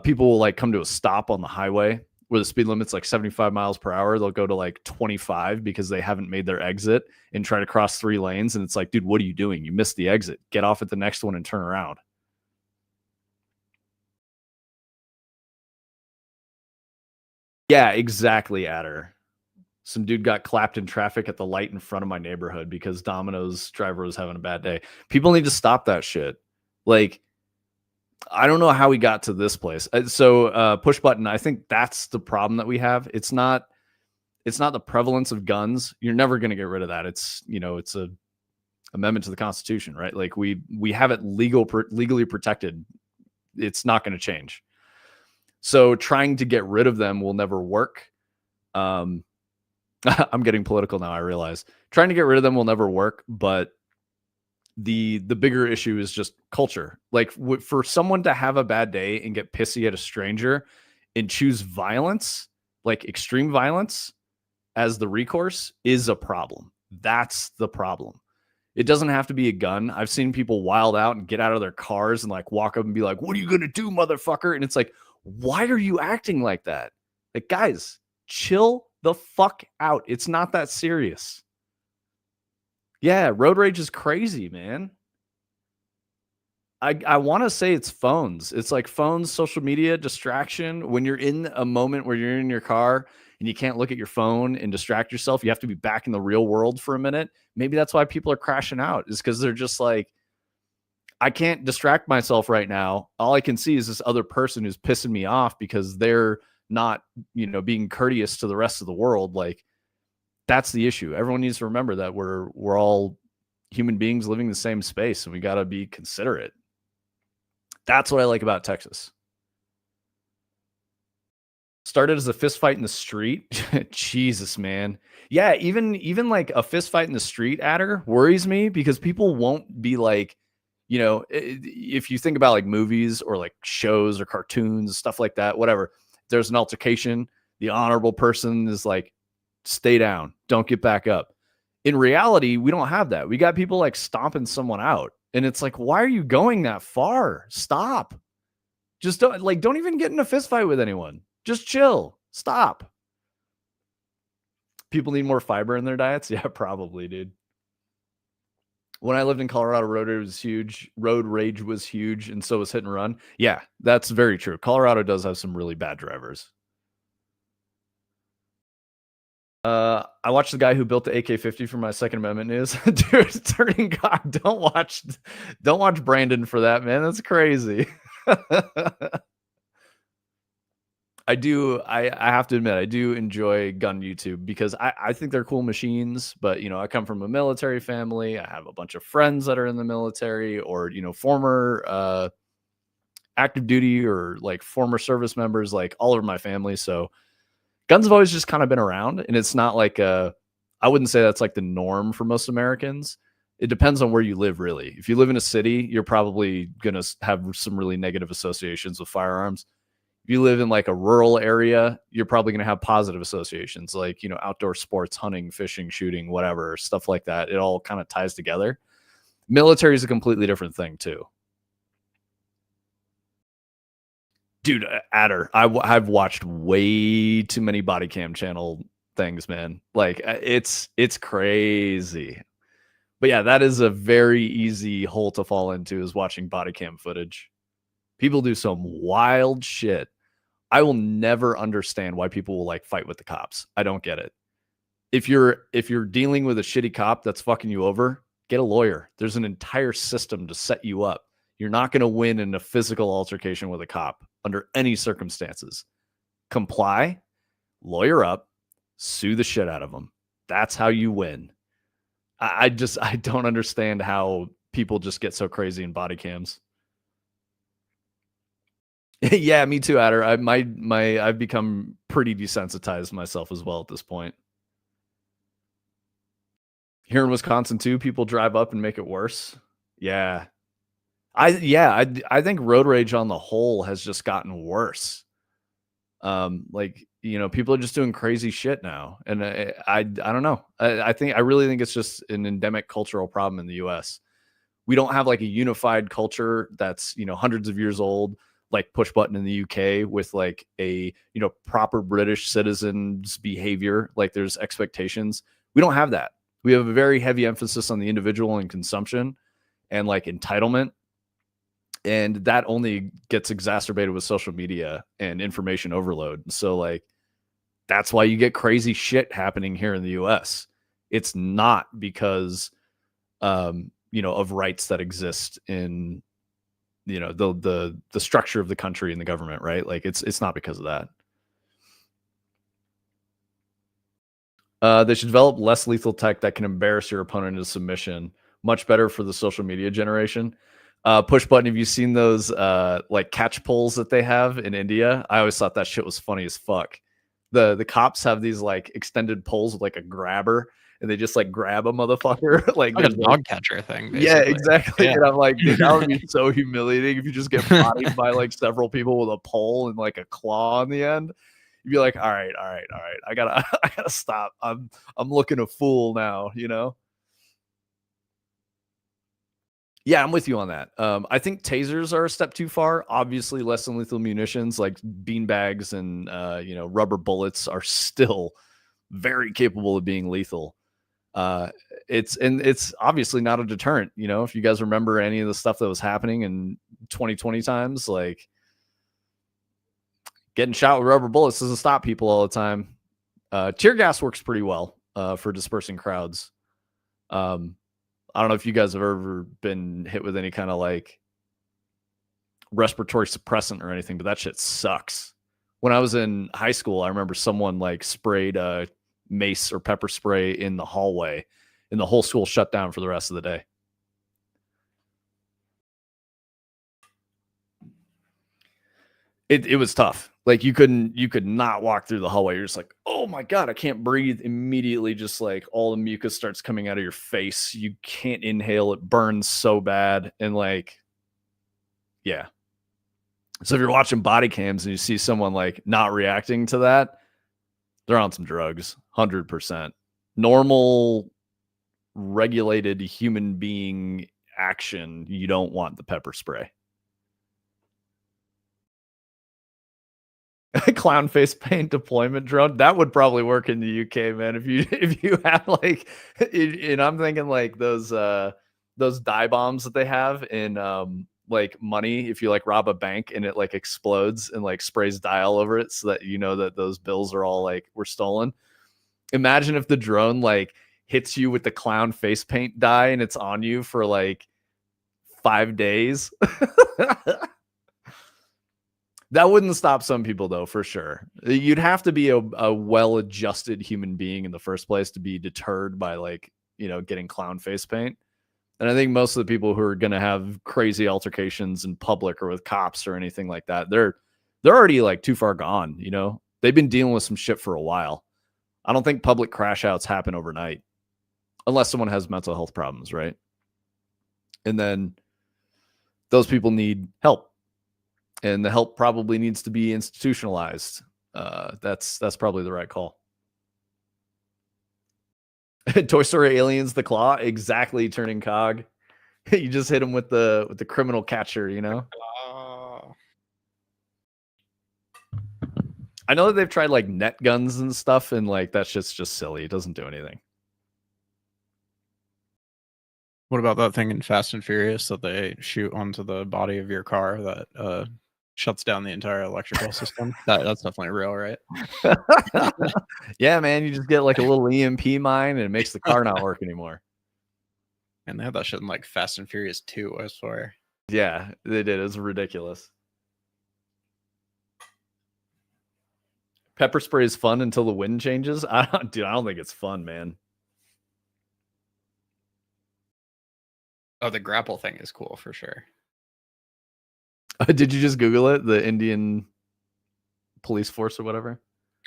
People will like come to a stop on the highway where the speed limit's like 75 miles per hour. They'll go to like 25 because they haven't made their exit and try to cross 3 lanes. And it's like, dude, what are you doing? You missed the exit. Get off at the next one and turn around. Yeah, exactly, Adder. Some dude got clapped in traffic at the light in front of my neighborhood because Domino's driver was having a bad day. People need to stop that shit. Like, I don't know how we got to this place. So push button, I think that's the problem that we have. It's not the prevalence of guns. You're never going to get rid of that. It's, you know, it's a amendment to the Constitution, right? Like we have it legally protected. It's not going to change. So trying to get rid of them will never work. Um, I'm getting political now, I realize. Trying to get rid of them will never work, but the bigger issue is just culture. Like for someone to have a bad day and get pissy at a stranger and choose violence, like extreme violence as the recourse is a problem. That's the problem. It doesn't have to be a gun. I've seen people wild out and get out of their cars and like walk up and be like, "What are you going to do, motherfucker?" And it's like, "Why are you acting like that?" Like, guys, chill the fuck out. It's not that serious. Yeah, road rage is crazy, man. I want to say it's phones. It's like phones, social media, distraction. When you're in a moment where you're in your car and you can't look at your phone and distract yourself, you have to be back in the real world for a minute. Maybe that's why people are crashing out, is because they're just like, I can't distract myself right now. All I can see is this other person who's pissing me off because they're not, being courteous to the rest of the world. Like, that's the issue. Everyone needs to remember that we're all human beings living in the same space, and we got to be considerate. That's what I like about Texas. Started as a fist fight in the street. Jesus, man. Yeah, even like a fist fight in the street adder worries me because people won't be like, if you think about like movies or like shows or cartoons, stuff like that, whatever, there's an altercation. The honorable person is like, stay down, don't get back up. In reality, we don't have that. We got people like stomping someone out. And it's like, why are you going that far? Stop. Just don't even get in a fist fight with anyone. Just chill. Stop. People need more fiber in their diets. Yeah, probably, dude. When I lived in Colorado, road rage was huge, and so was hit and run. Yeah, that's very true. Colorado does have some really bad drivers. I watched the guy who built the AK-50 for my Second Amendment news. Dude, turning God, don't watch Brandon for that, man. That's crazy. I have to admit, I do enjoy gun YouTube because I think they're cool machines, but I come from a military family. I have a bunch of friends that are in the military or, former active duty or like former service members, like all over my family. So guns have always just kind of been around, and it's not like I wouldn't say that's like the norm for most Americans. It depends on where you live, really. If you live in a city, you're probably going to have some really negative associations with firearms. If you live in like a rural area, you're probably going to have positive associations, like, outdoor sports, hunting, fishing, shooting, whatever, stuff like that. It all kind of ties together. Military is a completely different thing too. Dude, Adder, I've watched way too many body cam channel things, man. Like it's crazy. But yeah, that is a very easy hole to fall into, is watching body cam footage. People do some wild shit. I will never understand why people will like fight with the cops. I don't get it. If you're dealing with a shitty cop that's fucking you over, get a lawyer. There's an entire system to set you up. You're not going to win in a physical altercation with a cop under any circumstances. Comply, lawyer up, sue the shit out of them. That's how you win. I don't understand how people just get so crazy in body cams. Yeah, me too, Adder. I've become pretty desensitized myself as well at this point. Here in Wisconsin too, people drive up and make it worse. Yeah. I think road rage on the whole has just gotten worse. Like, people are just doing crazy shit now. And I don't know. I really think it's just an endemic cultural problem in the US. We don't have like a unified culture that's, hundreds of years old, like push button in the UK with like a, proper British citizens behavior. Like there's expectations. We don't have that. We have a very heavy emphasis on the individual and consumption and like entitlement. And that only gets exacerbated with social media and information overload. So like, that's why you get crazy shit happening here in the US. It's not because, of rights that exist in, the structure of the country and the government, right? Like it's not because of that. They should develop less lethal tech that can embarrass your opponent into submission. Much better for the social media generation. Push button. Have you seen those like catch poles that they have in India? I always thought that shit was funny as fuck. The cops have these like extended poles with like a grabber, and they just like grab a motherfucker. Like Like a there's like, dog catcher thing, yeah, basically. exactly. Yeah. And I'm like, dude, that would be so humiliating if you just get bodied by like several people with a pole and like a claw on the end. You'd be like, all right, all right, all right. I gotta I gotta stop. I'm looking a fool now, you know? Yeah, I'm with you on that. I think tasers are a step too far. Obviously, less than lethal munitions like beanbags and rubber bullets are still very capable of being lethal. Uh, it's obviously not a deterrent. You know, if you guys remember any of the stuff that was happening in 2020 times, like getting shot with rubber bullets doesn't stop people all the time. Tear gas works pretty well for dispersing crowds. Um, I don't know if you guys have ever been hit with any kind of like respiratory suppressant or anything, but that shit sucks. When I was in high school, I remember someone like sprayed mace or pepper spray in the hallway, and the whole school shut down for the rest of the day. It was tough. Like you could not walk through the hallway. You're just like, oh my god, I can't breathe. Immediately, just like all the mucus starts coming out of your face. You can't inhale. It burns so bad, and like, yeah. So if you're watching body cams and you see someone like not reacting to that, they're on some drugs, 100%. Normal, regulated human being action, you don't want the pepper spray. Clown face paint deployment drone, that would probably work in the UK, man. If you have like, and I'm thinking like those dye bombs that they have in like money. If you like rob a bank and it like explodes and like sprays dye all over it, so that you know that those bills are all like were stolen. Imagine if the drone like hits you with the clown face paint dye and it's on you for like 5 days. That wouldn't stop some people, though, for sure. You'd have to be a well-adjusted human being in the first place to be deterred by, like, getting clown face paint. And I think most of the people who are going to have crazy altercations in public or with cops or anything like that, they're already like too far gone. They've been dealing with some shit for a while. I don't think public crash outs happen overnight unless someone has mental health problems, right? And then those people need help. And the help probably needs to be institutionalized. That's probably the right call. Toy Story Aliens, the claw, exactly. Turning cog. You just hit him with the criminal catcher. I know that they've tried like net guns and stuff, and like that shit's just silly. It doesn't do anything. What about that thing in Fast and Furious that they shoot onto the body of your car that shuts down the entire electrical system? That's definitely real, right? Yeah, man. You just get like a little EMP mine, and it makes the car not work anymore. And they had that shit in like Fast and Furious 2, I swear. Yeah, they did. It was ridiculous. Pepper spray is fun until the wind changes. I don't think it's fun, man. Oh, the grapple thing is cool for sure. Did you just Google it? The Indian police force or whatever?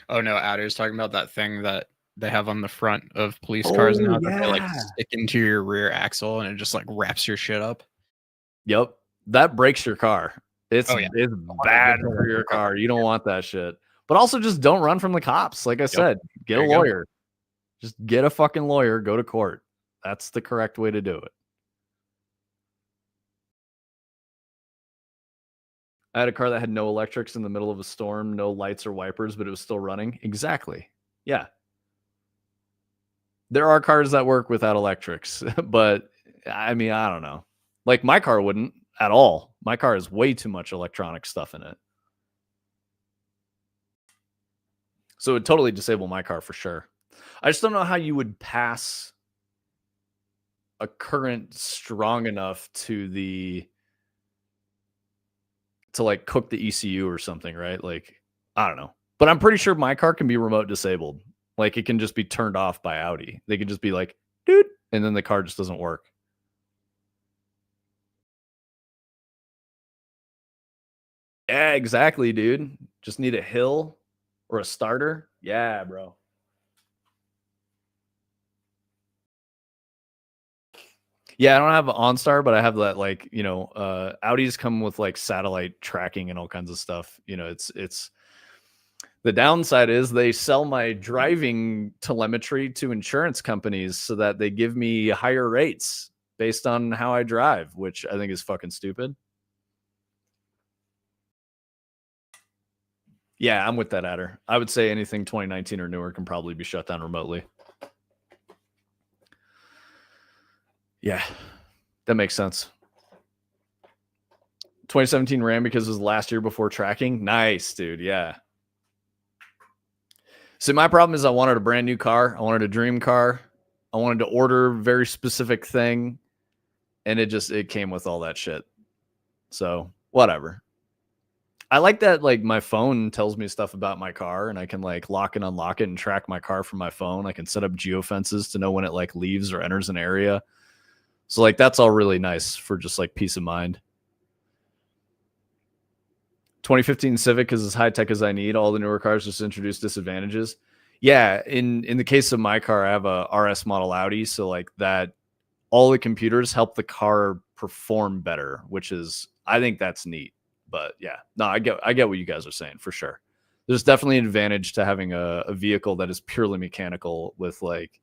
Oh no, Adder's talking about that thing that they have on the front of police cars now that they like stick into your rear axle and it just like wraps your shit up. Yep. That breaks your car. It's Oh, yeah. it's bad for your car. You don't want that shit. But also just don't run from the cops. Like I said, get a lawyer. Just get a fucking lawyer, go to court. That's the correct way to do it. I had a car that had no electrics in the middle of a storm, no lights or wipers, but it was still running. Exactly. Yeah. There are cars that work without electrics, but I mean, I don't know. Like my car wouldn't at all. My car has way too much electronic stuff in it. So it would totally disable my car for sure. I just don't know how you would pass a current strong enough to like cook the ECU or something, right? Like, I don't know. But I'm pretty sure my car can be remote disabled. Like it can just be turned off by Audi. They can just be like, dude, and then the car just doesn't work. Yeah, exactly, dude. Just need a hill or a starter. Yeah, bro. Yeah, I don't have an OnStar, but I have that like, Audis come with like satellite tracking and all kinds of stuff. It's the downside is they sell my driving telemetry to insurance companies so that they give me higher rates based on how I drive, which I think is fucking stupid. Yeah, I'm with that adder. I would say anything 2019 or newer can probably be shut down remotely. Yeah, that makes sense. 2017 Ram because it was last year before tracking. Nice, dude. Yeah. See, my problem is I wanted a brand new car. I wanted a dream car. I wanted to order a very specific thing, and it came with all that shit. So whatever. I like that like my phone tells me stuff about my car and I can like lock and unlock it and track my car from my phone. I can set up geofences to know when it like leaves or enters an area. So like that's all really nice for just like peace of mind. 2015 Civic is as high tech as I need. All the newer cars just introduce disadvantages. Yeah, in the case of my car, I have a RS model Audi, so like that all the computers help the car perform better, which is I think that's neat. But yeah, no, I get what you guys are saying for sure. There's definitely an advantage to having a vehicle that is purely mechanical with like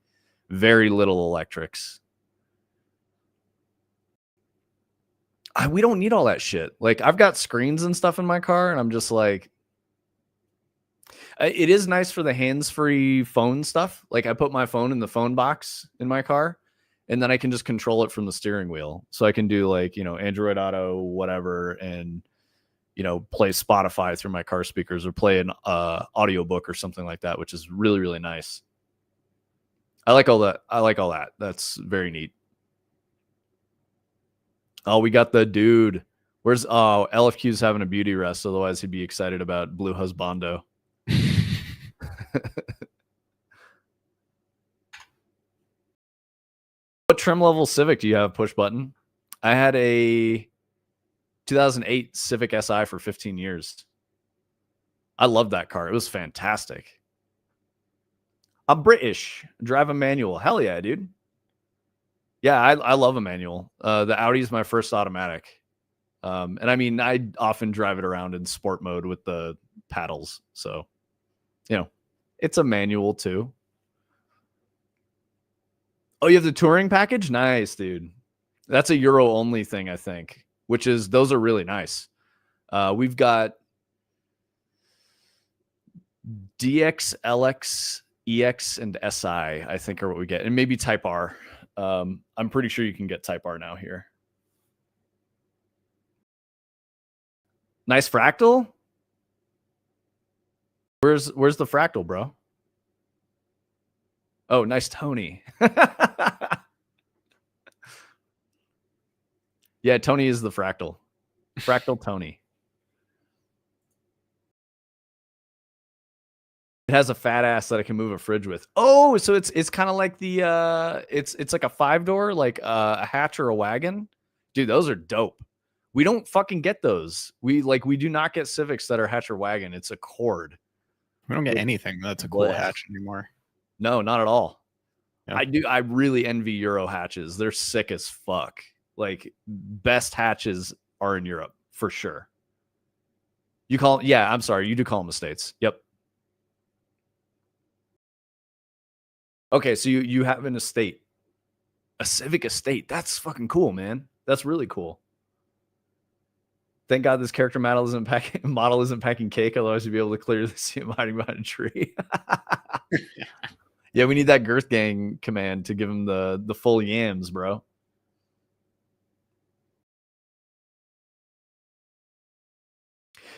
very little electrics. We don't need all that shit. Like I've got screens and stuff in my car, and I'm just like, it is nice for the hands-free phone stuff. Like I put my phone in the phone box in my car, and then I can just control it from the steering wheel. So I can do like, Android Auto, whatever, and play Spotify through my car speakers or play an audiobook or something like that, which is really, really nice. I like all that. That's very neat. Oh, we got the dude. Where's LFQ's having a beauty rest, otherwise he'd be excited about Blue Husbando. What trim level Civic do you have, push button? I had a 2008 Civic Si for 15 years. I loved that car. It was fantastic. I'm British. Drive a manual. Hell yeah, dude. Yeah, I love a manual. The Audi is my first automatic. And I mean, I often drive it around in sport mode with the paddles. So, it's a manual too. Oh, you have the touring package? Nice, dude. That's a Euro only thing, I think, which is those are really nice. We've got DX, LX, EX, and SI, I think are what we get. And maybe Type R. I'm pretty sure you can get Type R now here. Nice fractal. Where's the fractal, bro? Oh, nice Tony. Yeah, Tony is the fractal. Fractal Tony. It has a fat ass that I can move a fridge with. Oh, so it's kind of like the it's like a 5-door, like a hatch or a wagon. Dude, those are dope. We don't fucking get those. We do not get Civics that are hatch or wagon. It's a Cord. We don't get anything that's a cool hatch anymore. No, not at all. Yep. I really envy Euro hatches. They're sick as fuck. Like best hatches are in Europe for sure. You call them, yeah, I'm sorry. You do call them estates. Yep. Okay, so you have an estate, a Civic estate. That's fucking cool, man. That's really cool. Thank God this character model isn't packing cake. Otherwise, you'd be able to clearly see him hiding behind a tree. Yeah, we need that Girth Gang command to give him the full yams, bro.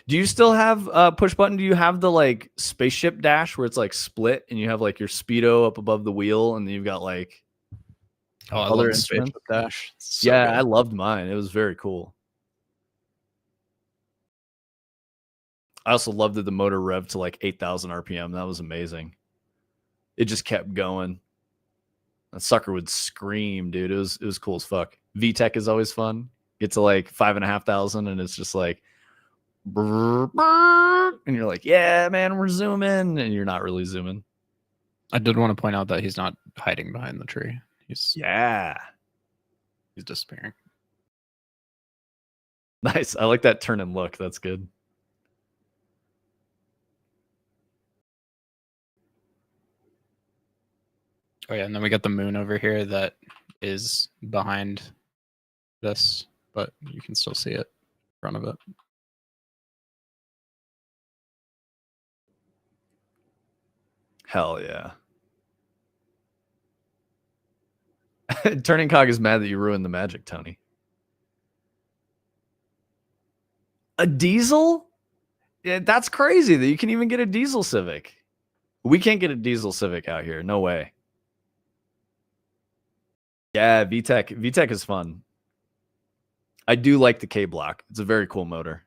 Do you still have push button? Do you have the like spaceship dash where it's like split and you have like your speedo up above the wheel and then you've got like other spaceship dash? So yeah, good. I loved mine. It was very cool. I also loved that the motor revved to like 8,000 RPM. That was amazing. It just kept going. That sucker would scream, dude. It was cool as fuck. VTEC is always fun. Get to like 5,500 and it's just like And you're like, yeah, man, we're zooming, and you're not really zooming. I did want to point out that he's not hiding behind the tree. He's disappearing. Nice. I like that turn and look. That's good. Oh yeah, and then we got the moon over here that is behind this, but you can still see it in front of it. Hell yeah. Turning Cog is mad that you ruined the magic, Tony. A diesel? Yeah, that's crazy that you can even get a diesel Civic. We can't get a diesel Civic out here. No way. Yeah, VTEC is fun. I do like the K block. It's a very cool motor.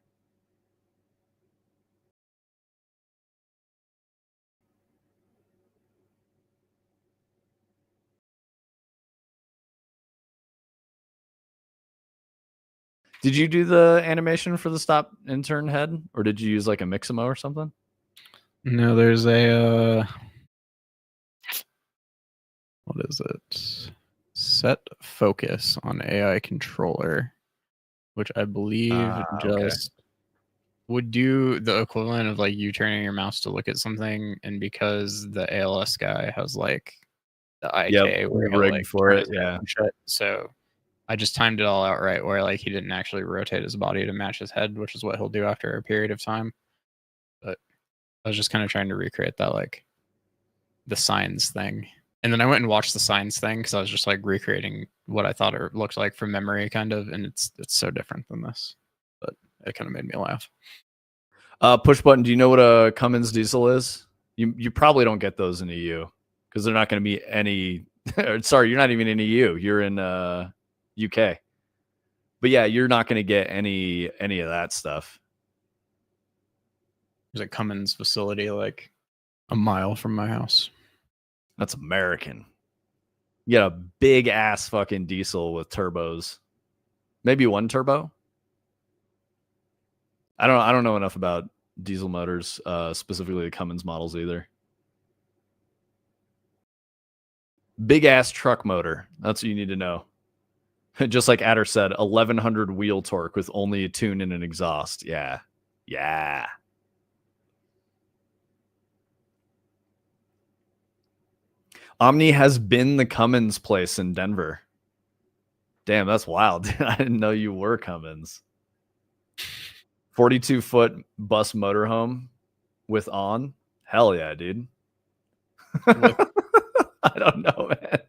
Did you do the animation for the stop and turn head, or did you use like a Mixamo or something? No, there's a what is it? Set focus on AI controller, which I believe just would do the equivalent of like you turning your mouse to look at something, and because the ALS guy has like the IK where he'll like for turn it, his head yeah. and shit. So I just timed it all out right, where like he didn't actually rotate his body to match his head, which is what he'll do after a period of time. But I was just kind of trying to recreate that, like the signs thing. And then I went and watched the signs thing because I was just like recreating what I thought it looked like from memory, kind of, and it's so different than this. But it kind of made me laugh. Push button. Do you know what a Cummins diesel is? You probably don't get those in EU because they're not going to be any. Sorry, you're not even in EU. You're in UK. But yeah, you're not going to get any of that stuff. There's a Cummins facility like a mile from my house. That's American. You got a big ass fucking diesel with turbos. Maybe one turbo. I don't know enough about diesel motors, specifically the Cummins models either. Big ass truck motor. That's what you need to know. Just like Adder said, 1100 wheel torque with only a tune and an exhaust. Yeah. Yeah. Omni has been the Cummins place in Denver. Damn, that's wild. I didn't know you were Cummins. 42-foot bus motorhome with on. Hell yeah, dude. I don't know, man.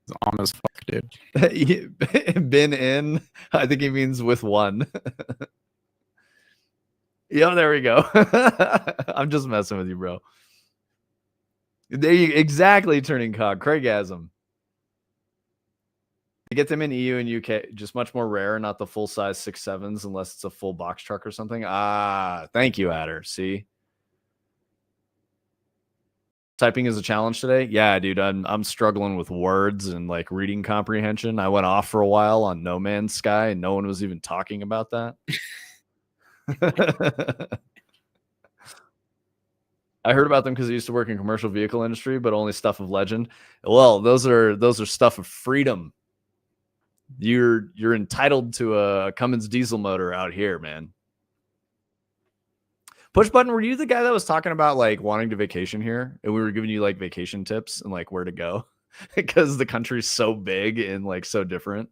It's on as fuck, dude. Been in. I think he means with one. Yeah, there we go. I'm just messing with you, bro. There you exactly turning cog. Craigasm. You get them in EU and UK, just much more rare, not the full size 6.7s unless it's a full box truck or something. Ah, thank you, Adder. See? Typing is a challenge today. Yeah, dude, I'm struggling with words and like reading comprehension. I went off for a while on No Man's Sky and no one was even talking about that. I heard about them because I used to work in commercial vehicle industry, but only stuff of legend. Well, those are stuff of freedom. You're entitled to a Cummins diesel motor out here, man. Push button, were you the guy that was talking about like wanting to vacation here and we were giving you like vacation tips and like where to go because the country's so big and like so different?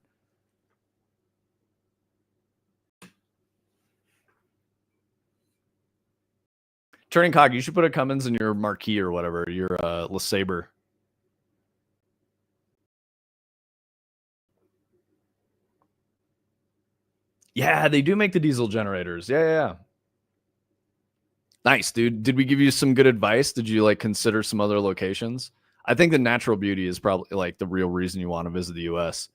Turning cog, you should put a Cummins in your Marquis or whatever, your LeSabre. Yeah, they do make the diesel generators. Yeah. Nice, dude. Did we give you some good advice? Did you like consider some other locations? I think the natural beauty is probably like the real reason you want to visit the US.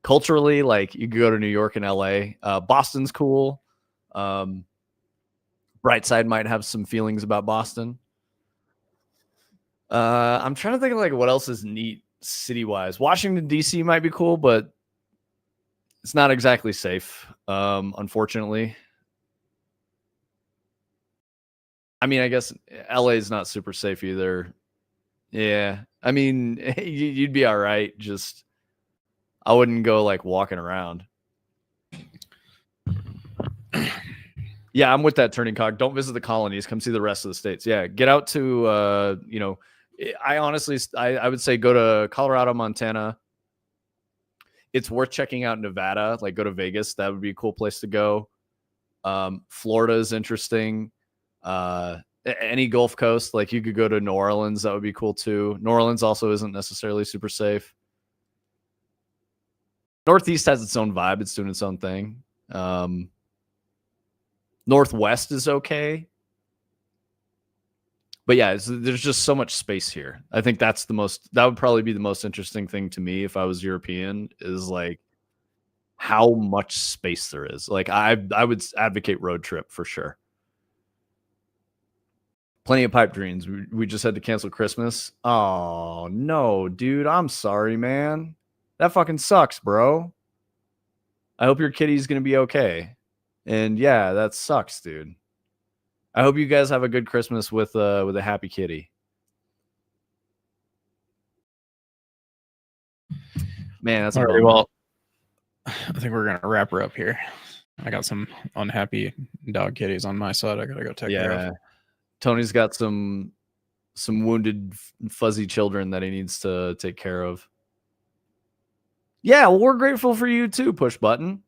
Culturally, like you could go to New York and LA. Boston's cool. Brightside might have some feelings about Boston. I'm trying to think of like what else is neat city-wise. Washington, D.C. might be cool, but it's not exactly safe, unfortunately. I mean, I guess LA is not super safe either. Yeah. I mean, you'd be all right. Just, I wouldn't go like walking around. Yeah, I'm with that turning cog. Don't visit the colonies. Come see the rest of the states. Yeah, get out to, I honestly, I would say go to Colorado, Montana. It's worth checking out Nevada. Like go to Vegas. That would be a cool place to go. Florida is interesting. Any Gulf Coast, like you could go to New Orleans. That would be cool too. New Orleans also isn't necessarily super safe. Northeast has its own vibe. It's doing its own thing. Northwest is okay. But yeah, there's just so much space here. I think that would probably be the most interesting thing to me if I was European, is like how much space there is. Like I would advocate road trip for sure. Plenty of pipe dreams. We just had to cancel Christmas. Oh no, dude. I'm sorry, man. That fucking sucks, bro. I hope your kitty's gonna be okay. And yeah, that sucks, dude. I hope you guys have a good Christmas with a happy kitty. Man, that's all a right. bummer. Well, I think we're gonna wrap her up here. I got some unhappy dog kitties on my side. I gotta go take care of. Tony's got some wounded fuzzy children that he needs to take care of. Yeah, well, we're grateful for you too, Push Button.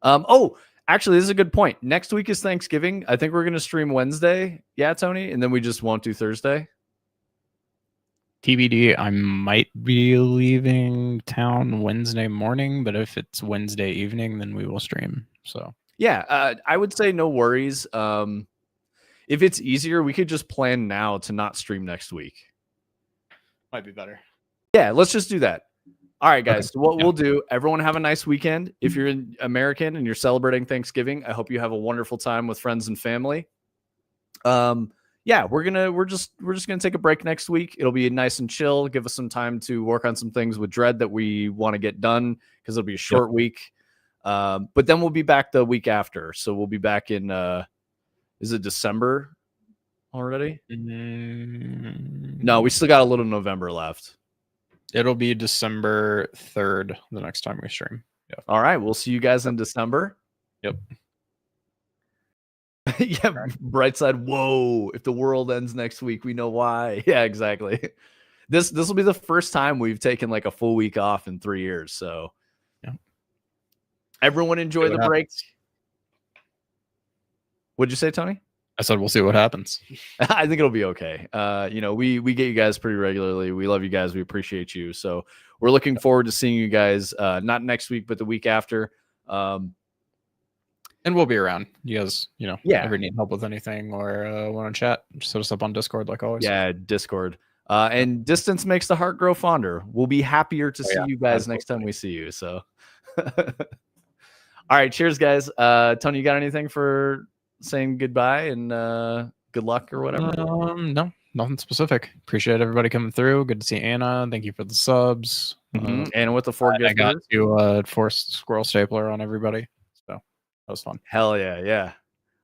Oh, actually, this is a good point. Next week is Thanksgiving. I think we're going to stream Wednesday. Yeah, Tony? And then we just won't do Thursday? TBD, I might be leaving town Wednesday morning, but if it's Wednesday evening, then we will stream. So yeah, I would say no worries. If it's easier, we could just plan now to not stream next week. Might be better. Yeah, let's just do that. All right, guys. Okay. So what we'll do, everyone have a nice weekend. If you're an American and you're celebrating Thanksgiving, I hope you have a wonderful time with friends and family. Yeah, we're just gonna take a break next week. It'll be nice and chill. Give us some time to work on some things with Dread that we want to get done, because it'll be a short week. But then we'll be back the week after. So we'll be back in is it December already? No, we still got a little November left. It'll be December 3rd the next time we stream. Yeah. All right. We'll see you guys in December. Yep. Yeah. Bright side. Whoa. If the world ends next week, we know why. Yeah, exactly. This will be the first time we've taken like a full week off in 3 years. So yeah. Everyone enjoy the break. What'd you say, Tony? I said we'll see what happens. I think it'll be okay. We get you guys pretty regularly. We love you guys. We appreciate you. So we're looking forward to seeing you guys not next week, but the week after. And we'll be around. You guys, ever need help with anything or want to chat, just hit us up on Discord like always. Yeah, Discord. And distance makes the heart grow fonder. We'll be happier to see you guys next time we see you. So all right, cheers, guys. Tony, you got anything for saying goodbye and good luck or whatever? No, nothing specific. Appreciate everybody coming through. Good to see Anna. Thank you for the subs. Anna with the 4 gifts. I got to force squirrel stapler on everybody, so that was fun. Hell yeah.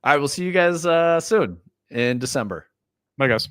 All right, we'll see you guys soon in December. Bye, guys.